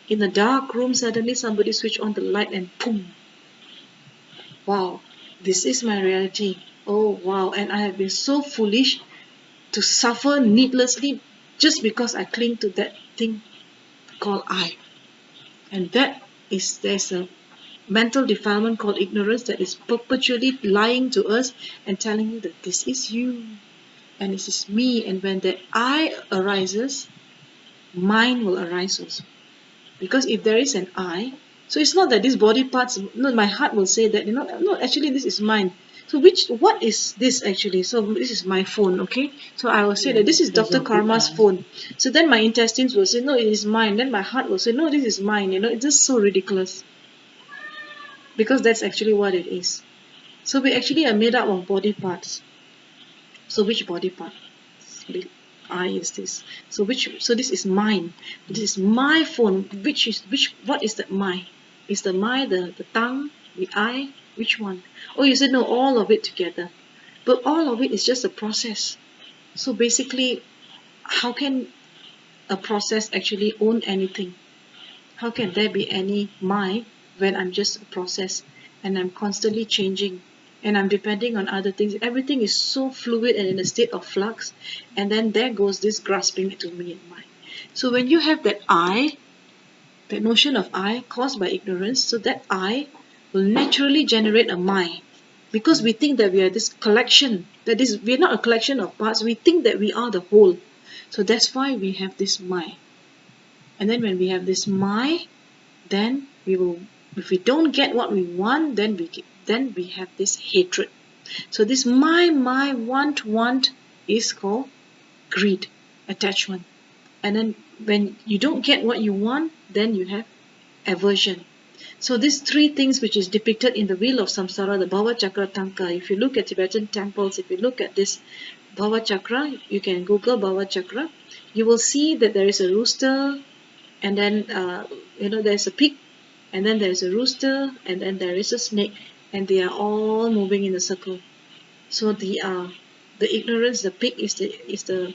A: in a dark room, suddenly somebody switch on the light and boom. Wow, this is my reality. Oh wow, and I have been so foolish to suffer needlessly just because I cling to that thing called I. And there's a mental defilement called ignorance that is perpetually lying to us and telling you that this is you and this is me. And when that I arises, mine will arise also. Because if there is an I, so it's not that these body parts, no, my heart will say that, no, actually this is mine. So what is this actually? So this is my phone, okay? So I will say that this is
B: Because
A: Dr.
B: of the
A: Karma's
B: I.
A: phone. So then my intestines will say, no, it is mine. Then my heart will say, no, this is mine. It's just so ridiculous. Because that's actually what it is. So we actually are made up of body parts. So which body part? The I is this. So this is mine. This is my phone. What is the my? Is the my the tongue, the I? Which one? Oh, you said no, all of it together. But all of it is just a process. So basically, how can a process actually own anything? How can there be any my when I'm just a process and I'm constantly changing and I'm depending on other things? Everything is so fluid and in a state of flux, and then there goes this grasping to me and mine. So when you have that I, that notion of I caused by ignorance, so that I will naturally generate a my. Because we think that we are this collection, we're not a collection of parts, we think that we are the whole. So that's why we have this my. And then when we have this my, then we will, if we don't get what we want, then we have this hatred. So this my want is called greed, attachment. And then when you don't get what you want, then you have aversion. So these three things which is depicted in the wheel of samsara, the bhava chakra tanka, if you look at Tibetan temples, if you look at this bhava chakra, you can google bhava chakra, you will see that there is a rooster, and then there's a pig, and then there's a rooster, and then there is a snake, and they are all moving in a circle. So the ignorance, the pig is the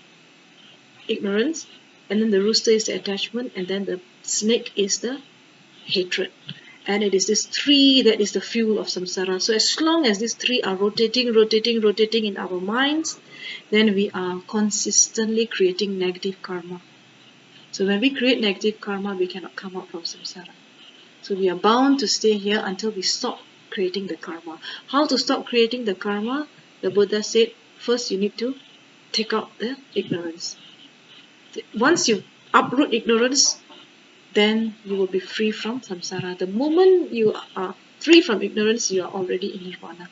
A: ignorance, and then the rooster is the attachment, and then the snake is the hatred. And it is this three that is the fuel of samsara. So as long as these three are rotating in our minds, then we are consistently creating negative karma. So when we create negative karma, we cannot come out from samsara. So we are bound to stay here until we stop creating the karma. How to stop creating the karma? The Buddha said, first you need to take out the ignorance. Once you uproot ignorance, then you will be free from samsara. The moment you are free from ignorance, you are already in nirvana.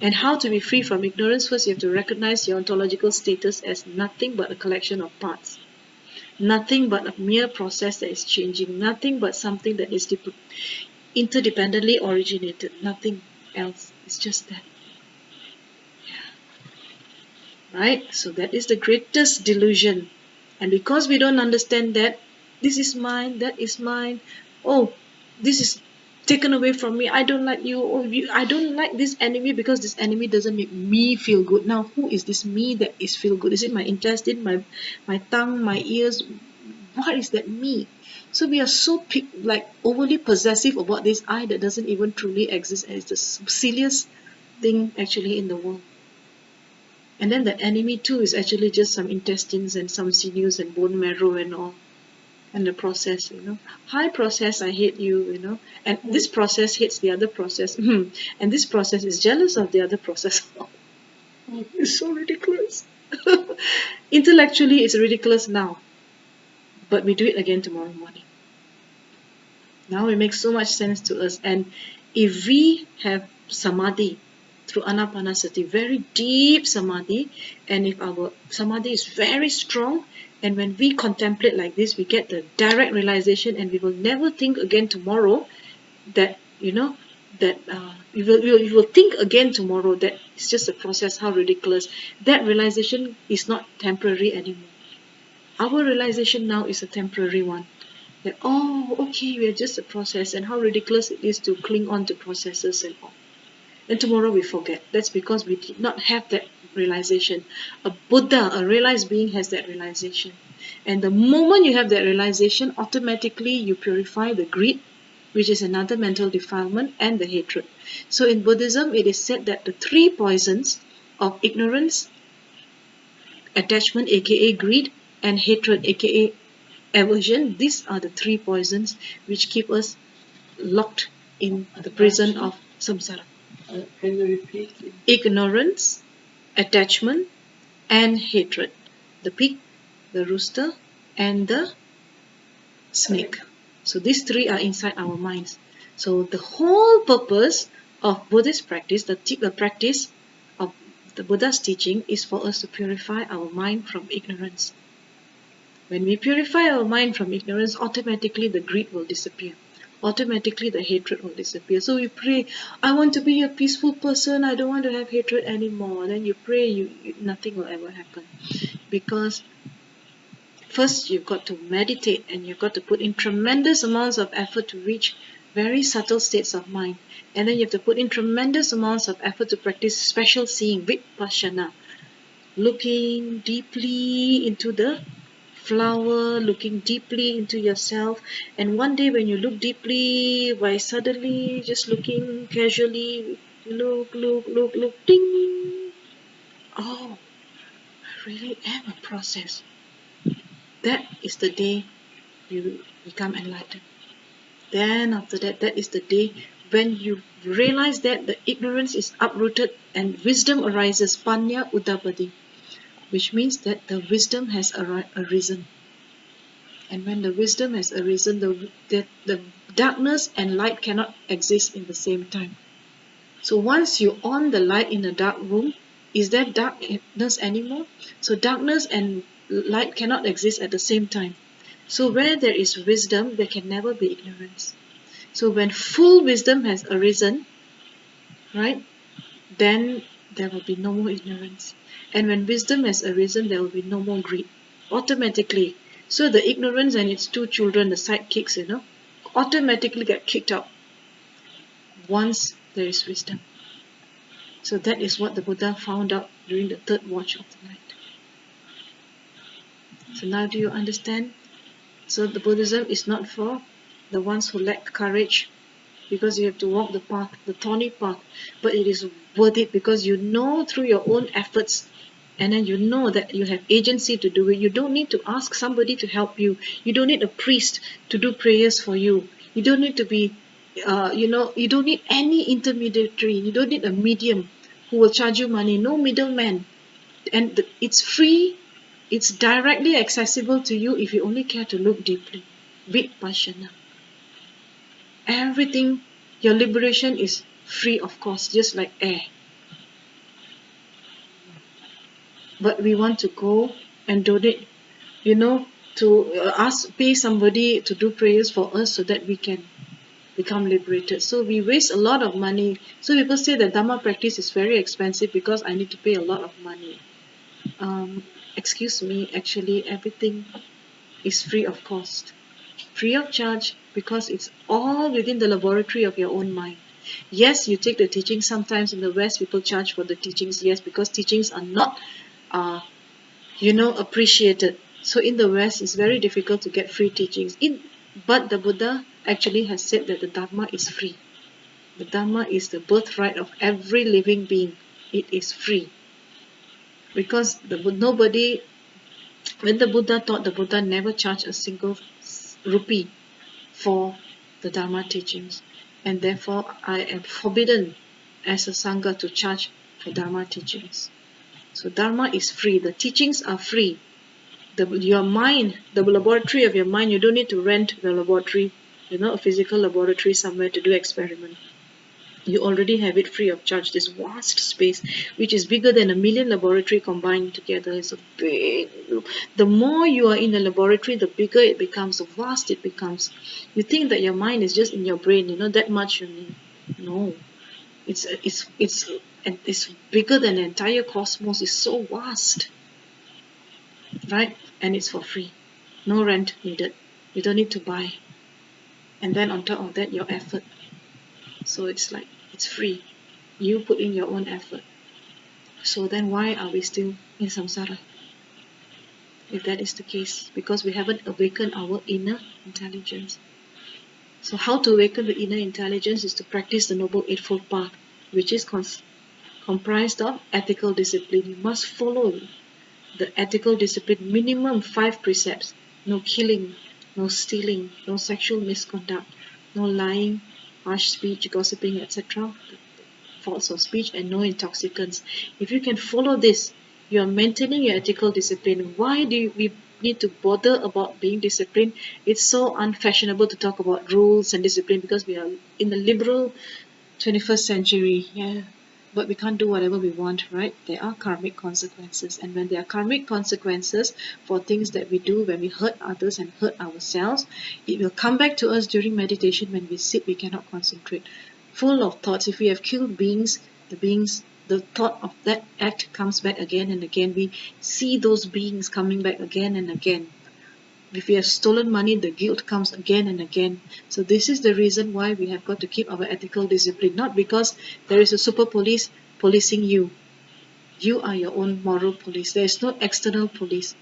A: And how to be free from ignorance? First, you have to recognize your ontological status as nothing but a collection of parts. Nothing but a mere process that is changing. Nothing but something that is interdependently originated. Nothing else. It's just that. Right? So that is the greatest delusion. And because we don't understand that, this is mine, that is mine. Oh, this is taken away from me. I don't like you. Oh, I don't like this enemy because this enemy doesn't make me feel good. Now, who is this me that is feel good? Is it my intestine, my tongue, my ears? What is that me? So we are so overly possessive about this I that doesn't even truly exist, and it's the silliest thing actually in the world. And then the enemy too is actually just some intestines and some sinews and bone marrow and all. And the process. Hi process, I hate you. And this process hates the other process. And this process is jealous of the other process. It's so ridiculous. Intellectually, it's ridiculous now. But we do it again tomorrow morning. Now it makes so much sense to us. And if we have samadhi through anapanasati, very deep samadhi, and if our samadhi is very strong, and when we contemplate like this, we get the direct realization, and we will never think again tomorrow that you will think again tomorrow that it's just a process. How ridiculous! That realization is not temporary anymore. Our realization now is a temporary one. That, oh, okay, we are just a process, and how ridiculous it is to cling on to processes and all. And tomorrow we forget. That's because we did not have that realization. A Buddha, a realized being, has that realization. And the moment you have that realization, automatically you purify the greed, which is another mental defilement, and the hatred. So in Buddhism, it is said that the three poisons of ignorance, attachment, aka greed, and hatred, aka aversion, these are the three poisons which keep us locked in the prison of samsara.
B: Can you repeat?
A: Ignorance, attachment, and hatred. The pig, the rooster, and the snake. So these three are inside our minds. So the whole purpose of Buddhist practice, the practice of the Buddha's teaching is for us to purify our mind from ignorance. When we purify our mind from ignorance, automatically the greed will disappear. Automatically the hatred will disappear. So we pray, I want to be a peaceful person, I don't want to have hatred anymore. Then you pray, nothing will ever happen. Because first you've got to meditate and you've got to put in tremendous amounts of effort to reach very subtle states of mind. And then you have to put in tremendous amounts of effort to practice special seeing, vipassana, looking deeply into the flower, looking deeply into yourself. And one day when you look deeply, by suddenly just looking casually, look, ding! Oh, I really am a process. That is the day you become enlightened. Then after that, that is the day when you realize that the ignorance is uprooted and wisdom arises, panya udapati, which means that the wisdom has arisen. And when the wisdom has arisen, the darkness and light cannot exist in the same time. So once you on the light in a dark room, is there darkness anymore? So darkness and light cannot exist at the same time. So where there is wisdom, there can never be ignorance. So when full wisdom has arisen, right, then there will be no more ignorance. And when wisdom has arisen, there will be no more greed. Automatically. So the ignorance and its two children, the sidekicks, automatically get kicked out once there is wisdom. So that is what the Buddha found out during the third watch of the night. So now do you understand? So the Buddhism is not for the ones who lack courage, because you have to walk the path, the thorny path, but it is worth it because you know through your own efforts, and then you know that you have agency to do it. You don't need to ask somebody to help you. You don't need a priest to do prayers for you. You don't need to be, you don't need any intermediary. You don't need a medium who will charge you money. No middleman. And it's free. It's directly accessible to you if you only care to look deeply. Vipassana. Everything, your liberation is free of cost, just like air. But we want to go and donate, to pay somebody to do prayers for us so that we can become liberated. So we waste a lot of money. So people say that Dharma practice is very expensive because I need to pay a lot of money. Excuse me, actually everything is free of cost, free of charge, because it's all within the laboratory of your own mind. Yes, you take the teaching. Sometimes in the West, people charge for the teachings. Yes, because teachings are not, appreciated. So in the West, it's very difficult to get free teachings. But the Buddha actually has said that the Dharma is free. The Dharma is the birthright of every living being. It is free. Because when the Buddha taught, the Buddha never charged a single rupee for the Dharma teachings. And therefore, I am forbidden as a Sangha to charge for Dharma teachings. So Dharma is free. The teachings are free. Your mind, the laboratory of your mind, you don't need to rent the laboratory, a physical laboratory somewhere to do experiment. You already have it free of charge. This vast space, which is bigger than 1,000,000 laboratory combined together, is a big. The more you are in the laboratory, the bigger it becomes, the vast it becomes. You think that your mind is just in your brain, that much you need. No, it's bigger than the entire cosmos. It's so vast, right? And it's for free, no rent needed. You don't need to buy. And then on top of that, your effort. So it's like it's free. You put in your own effort. So then why are we still in samsara? If that is the case, because we haven't awakened our inner intelligence. So how to awaken the inner intelligence is to practice the Noble Eightfold Path, which is comprised of ethical discipline. You must follow the ethical discipline, minimum 5 precepts. No killing, no stealing, no sexual misconduct, no lying, harsh speech, gossiping, etc., faults of speech, and no intoxicants. If you can follow this, you are maintaining your ethical discipline. Why do we need to bother about being disciplined? It's so unfashionable to talk about rules and discipline because we are in the liberal 21st century, yeah. But we can't do whatever we want, right? There are karmic consequences. And when there are karmic consequences for things that we do, when we hurt others and hurt ourselves, it will come back to us during meditation. When we sit, we cannot concentrate. Full of thoughts. If we have killed beings, the thought of that act comes back again and again. We see those beings coming back again and again. If we have stolen money, the guilt comes again and again. So this is the reason why we have got to keep our ethical discipline, not because there is a super police policing you. You are your own moral police. There is no external police.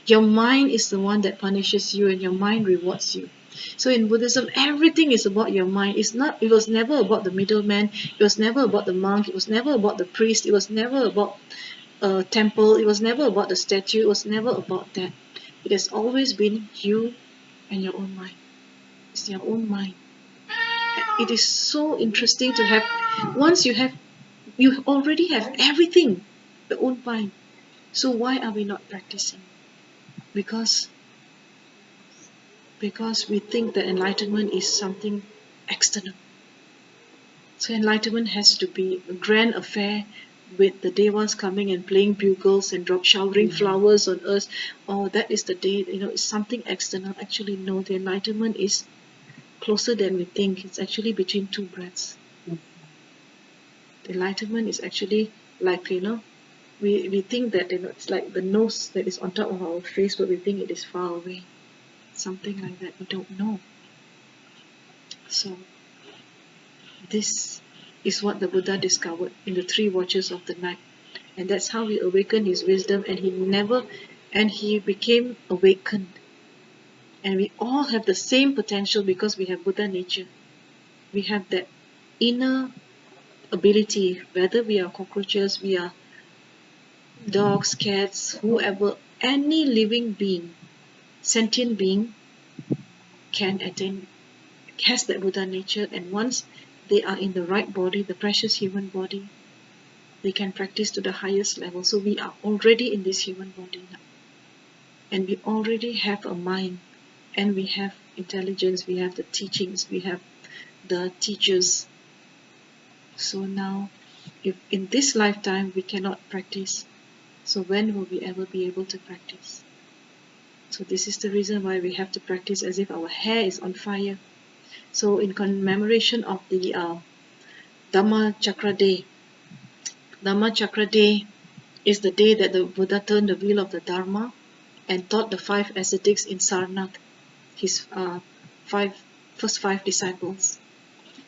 A: Your mind is the one that punishes you, and your mind rewards you. So in Buddhism, everything is about your mind. It was never about the middleman. It was never about the monk. It was never about the priest. It was never about a temple. It was never about the statue. It was never about that. It has always been you and your own mind. It's your own mind. It is so interesting to have, once you already have everything, your own mind. So why are we not practicing? Because we think that enlightenment is something external. So enlightenment has to be a grand affair with the devas coming and playing bugles and showering flowers on us. Oh, that is the day, it's something external. Actually, no, the enlightenment is closer than we think. It's actually between two breaths. The enlightenment is actually like, we think that it's like the nose that is on top of our face, but we think it is far away. Something like that. We don't know. So this is what the Buddha discovered in the 3 watches of the night. And that's how he awakened his wisdom, and he became awakened. And we all have the same potential because we have Buddha nature. We have that inner ability, whether we are cockroaches, we are dogs, cats, whoever, any living being, sentient being can attain, has that Buddha nature, and once they are in the right body, the precious human body, they can practice to the highest level. So we are already in this human body now. And we already have a mind, and we have intelligence, we have the teachings, we have the teachers. So now, if in this lifetime we cannot practice, so when will we ever be able to practice? So this is the reason why we have to practice as if our hair is on fire. So in commemoration of the Dhamma Chakra Day, Dhamma Chakra Day is the day that the Buddha turned the wheel of the Dharma and taught the 5 ascetics in Sarnath, his first 5 disciples.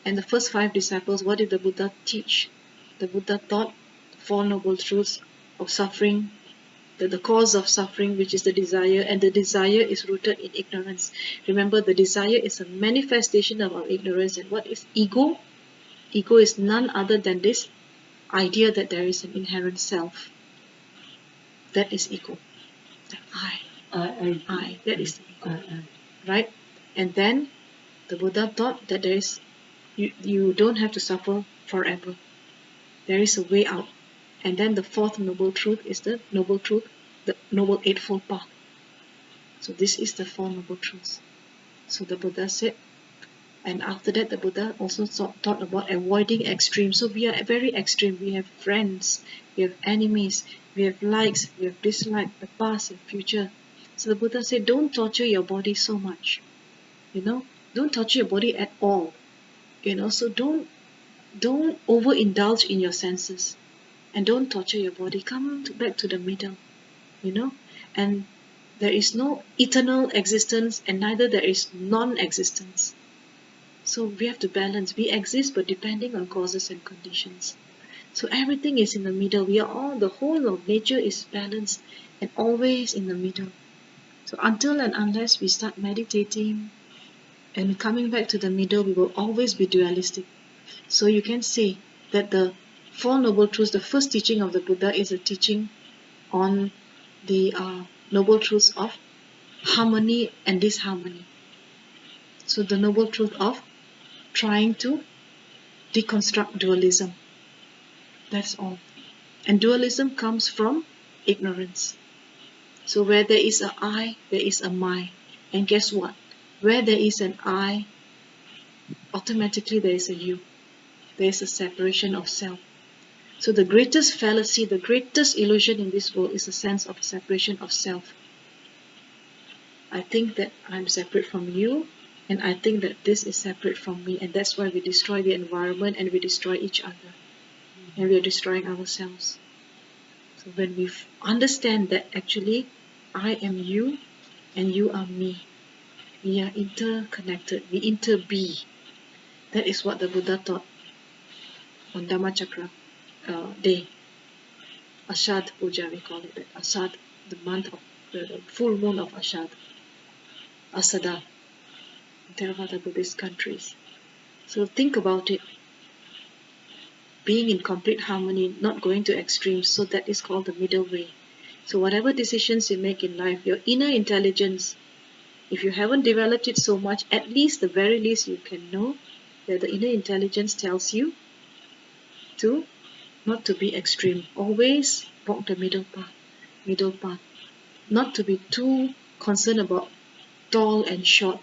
A: And the first 5 disciples, what did the Buddha teach? The Buddha taught the 4 noble truths of suffering, the cause of suffering, which is the desire, and the desire is rooted in ignorance. Remember, the desire is a manifestation of our ignorance. And what is ego? Ego is none other than this idea that there is an inherent self. That is ego. I. That is ego. Right? And then the Buddha taught that there is, you don't have to suffer forever. There is a way out. And then the 4th noble truth is the noble truth, the noble eightfold path. So this is the 4 noble truths. So the Buddha said, and after that the Buddha also taught about avoiding extremes. So we are very extreme. We have friends, we have enemies, we have likes, we have dislikes, the past and future. So the Buddha said, don't torture your body so much. Don't torture your body at all. So don't overindulge in your senses, and don't torture your body. Come back to the middle, and there is no eternal existence, and neither there is non-existence. So we have to balance. We exist, but depending on causes and conditions. So everything is in the middle. The whole of nature is balanced and always in the middle. So until and unless we start meditating and coming back to the middle, we will always be dualistic. So you can say that the 4 noble truths, the first teaching of the Buddha is a teaching on the noble truths of harmony and disharmony. So the noble truth of trying to deconstruct dualism. That's all. And dualism comes from ignorance. So where there is an I, there is a my. And guess what? Where there is an I, automatically there is a you. there is a separation of self. So the greatest fallacy, the greatest illusion in this world is a sense of separation of self. I think that I'm separate from you, and I think that this is separate from me, and that's why we destroy the environment and we destroy each other, and we are destroying ourselves. So when we understand that actually I am you and you are me, we are interconnected, we interbe. That is what the Buddha taught on Dhammachakra day. Ashad Puja, we call it that. Ashad, the month of the full moon of Ashad. Asada, in Theravada Buddhist countries. So think about it. Being in complete harmony, not going to extremes, so that is called the middle way. So whatever decisions you make in life, your inner intelligence, if you haven't developed it so much, at least the very least you can know that the inner intelligence tells you to not to be extreme. Always walk the middle path. Middle path. Not to be too concerned about tall and short,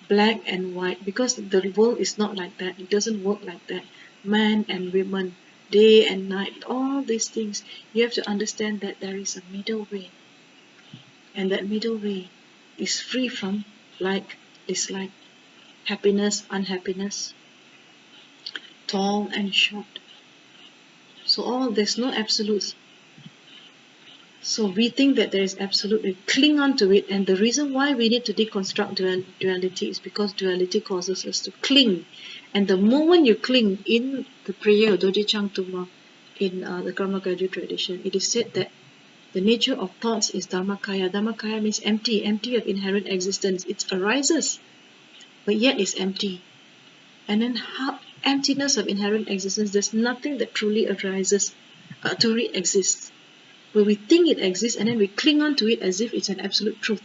A: black and white, because the world is not like that. It doesn't work like that. Man and women, day and night, all these things, you have to understand that there is a middle way. And that middle way is free from like, dislike, happiness, unhappiness, tall and short. So there's no absolutes. So we think that there is absolute, we cling on to it, and the reason why we need to deconstruct duality is because duality causes us to cling. And the moment you cling, in the prayer of Doji Chang Tuma, in the Karma Kagyu tradition, it is said that the nature of thoughts is Dharmakaya. Dharmakaya means empty, empty of inherent existence. It arises, but yet is empty. And then emptiness of inherent existence, there's nothing that truly arises, truly exists. Where we think it exists and then we cling on to it as if it's an absolute truth.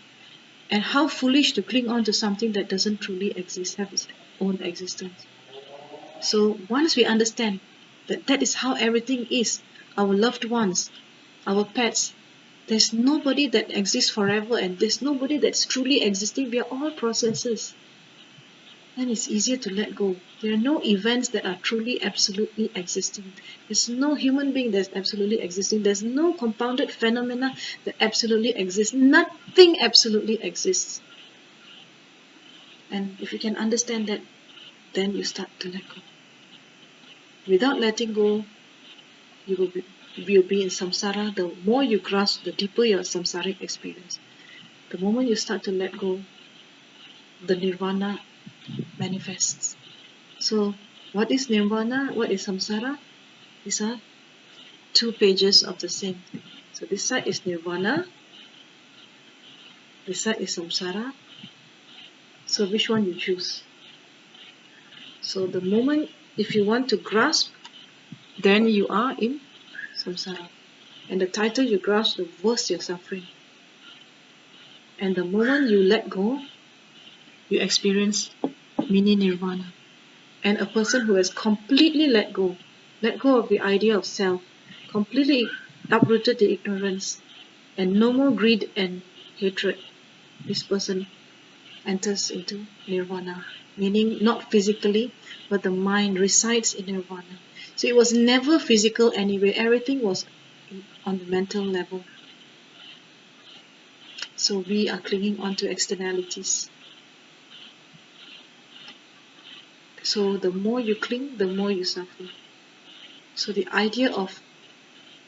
A: And how foolish to cling on to something that doesn't truly exist, have its own existence. So once we understand that that is how everything is, our loved ones, our pets, there's nobody that exists forever and there's nobody that's truly existing. We are all processes. Then it's easier to let go. There are no events that are truly absolutely existing. There's no human being that's absolutely existing. There's no compounded phenomena that absolutely exists. Nothing absolutely exists. And if you can understand that, then you start to let go. Without letting go, you will be in samsara. The more you grasp, the deeper your samsaric experience. The moment you start to let go, the nirvana manifests. So, what is nirvana? What is samsara? These are two pages of the same. So, this side is nirvana, this side is samsara. So, which one you choose? So, the moment, if you want to grasp, then you are in samsara. And the tighter you grasp, the worse your suffering. And the moment you let go, you experience mini nirvana. And a person who has completely let go of the idea of self, completely uprooted the ignorance, and no more greed and hatred, this person enters into nirvana, meaning not physically, but the mind resides in nirvana. So it was never physical anyway, everything was on the mental level. So we are clinging on to externalities. So the more you cling, the more you suffer. So the idea of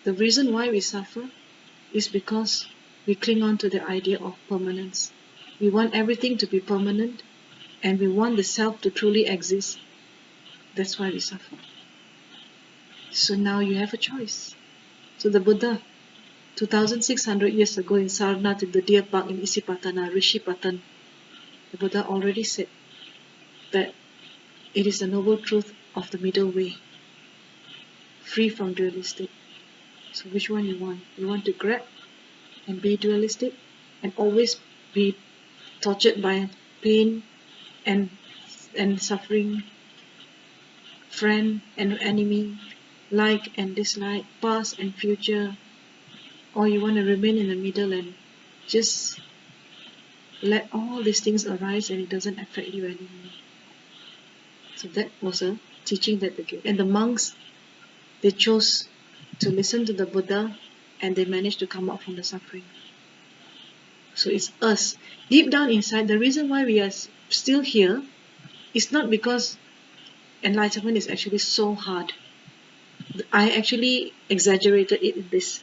A: the reason why we suffer is because we cling on to the idea of permanence. We want everything to be permanent and we want the self to truly exist. That's why we suffer. So now you have a choice. So the Buddha, 2600 years ago in Sarnath, in the Deer Park in Isipatana, Rishipatan, the Buddha already said that it is the noble truth of the middle way, free from dualistic. So which one you want? You want to grab and be dualistic and always be tortured by pain and suffering, friend and enemy, like and dislike, past and future, or you want to remain in the middle and just let all these things arise and it doesn't affect you anymore. So that was a teaching that they gave. And the monks, they chose to listen to the Buddha, and they managed to come out from the suffering. So it's us. Deep down inside, the reason why we are still here is not because enlightenment is actually so hard. I actually exaggerated it in this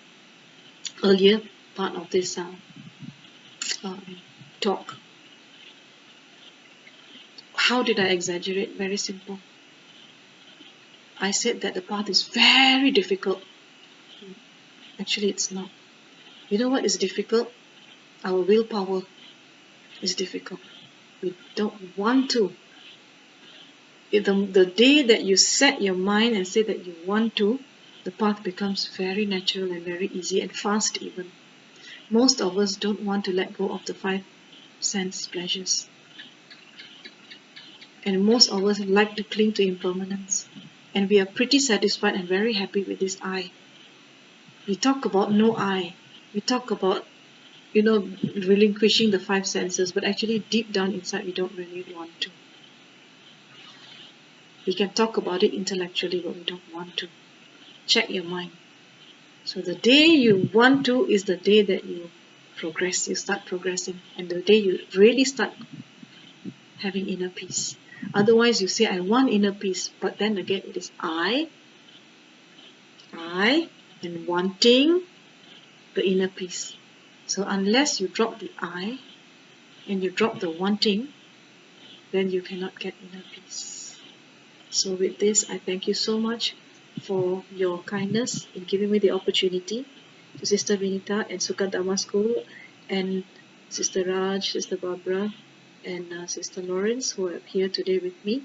A: earlier part of this talk. How did I exaggerate? Very simple. I said that the path is very difficult. Actually, it's not. You know what is difficult? Our willpower is difficult. We don't want to. The day that you set your mind and say that you want to, the path becomes very natural and very easy and fast even. Most of us don't want to let go of the 5 sense pleasures. And most of us like to cling to impermanence. And we are pretty satisfied and very happy with this I. We talk about no I. We talk about, relinquishing the 5 senses, but actually deep down inside we don't really want to. We can talk about it intellectually, but we don't want to. Check your mind. So the day you want to is the day that you progress, you start progressing, and the day you really start having inner peace. Otherwise you say, I want inner peace, but then again it is I, and wanting the inner peace. So unless you drop the I, and you drop the wanting, then you cannot get inner peace. So with this, I thank you so much for your kindness in giving me the opportunity, to Sister Vinita and Sukha Dhamma School, and Sister Raj, Sister Barbara, and Sister Lawrence, who are here today with me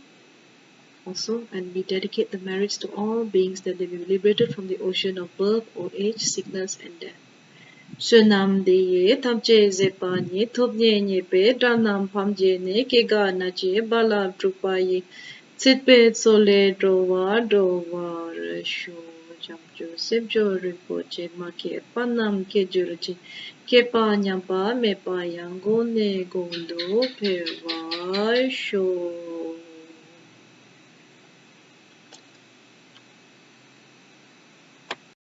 A: also. And we dedicate the merits to all beings, that they be liberated from the ocean of birth, old age, sickness, and death. Sunam de tamche zepa nye thopnye nye pe dranam pamje ne kega na che bala trupaye sitpe sole drova resho jamjo sebjo ripoche ma ke panam ke juruchi ke pa nyampa me pa yango ne gondo perva sho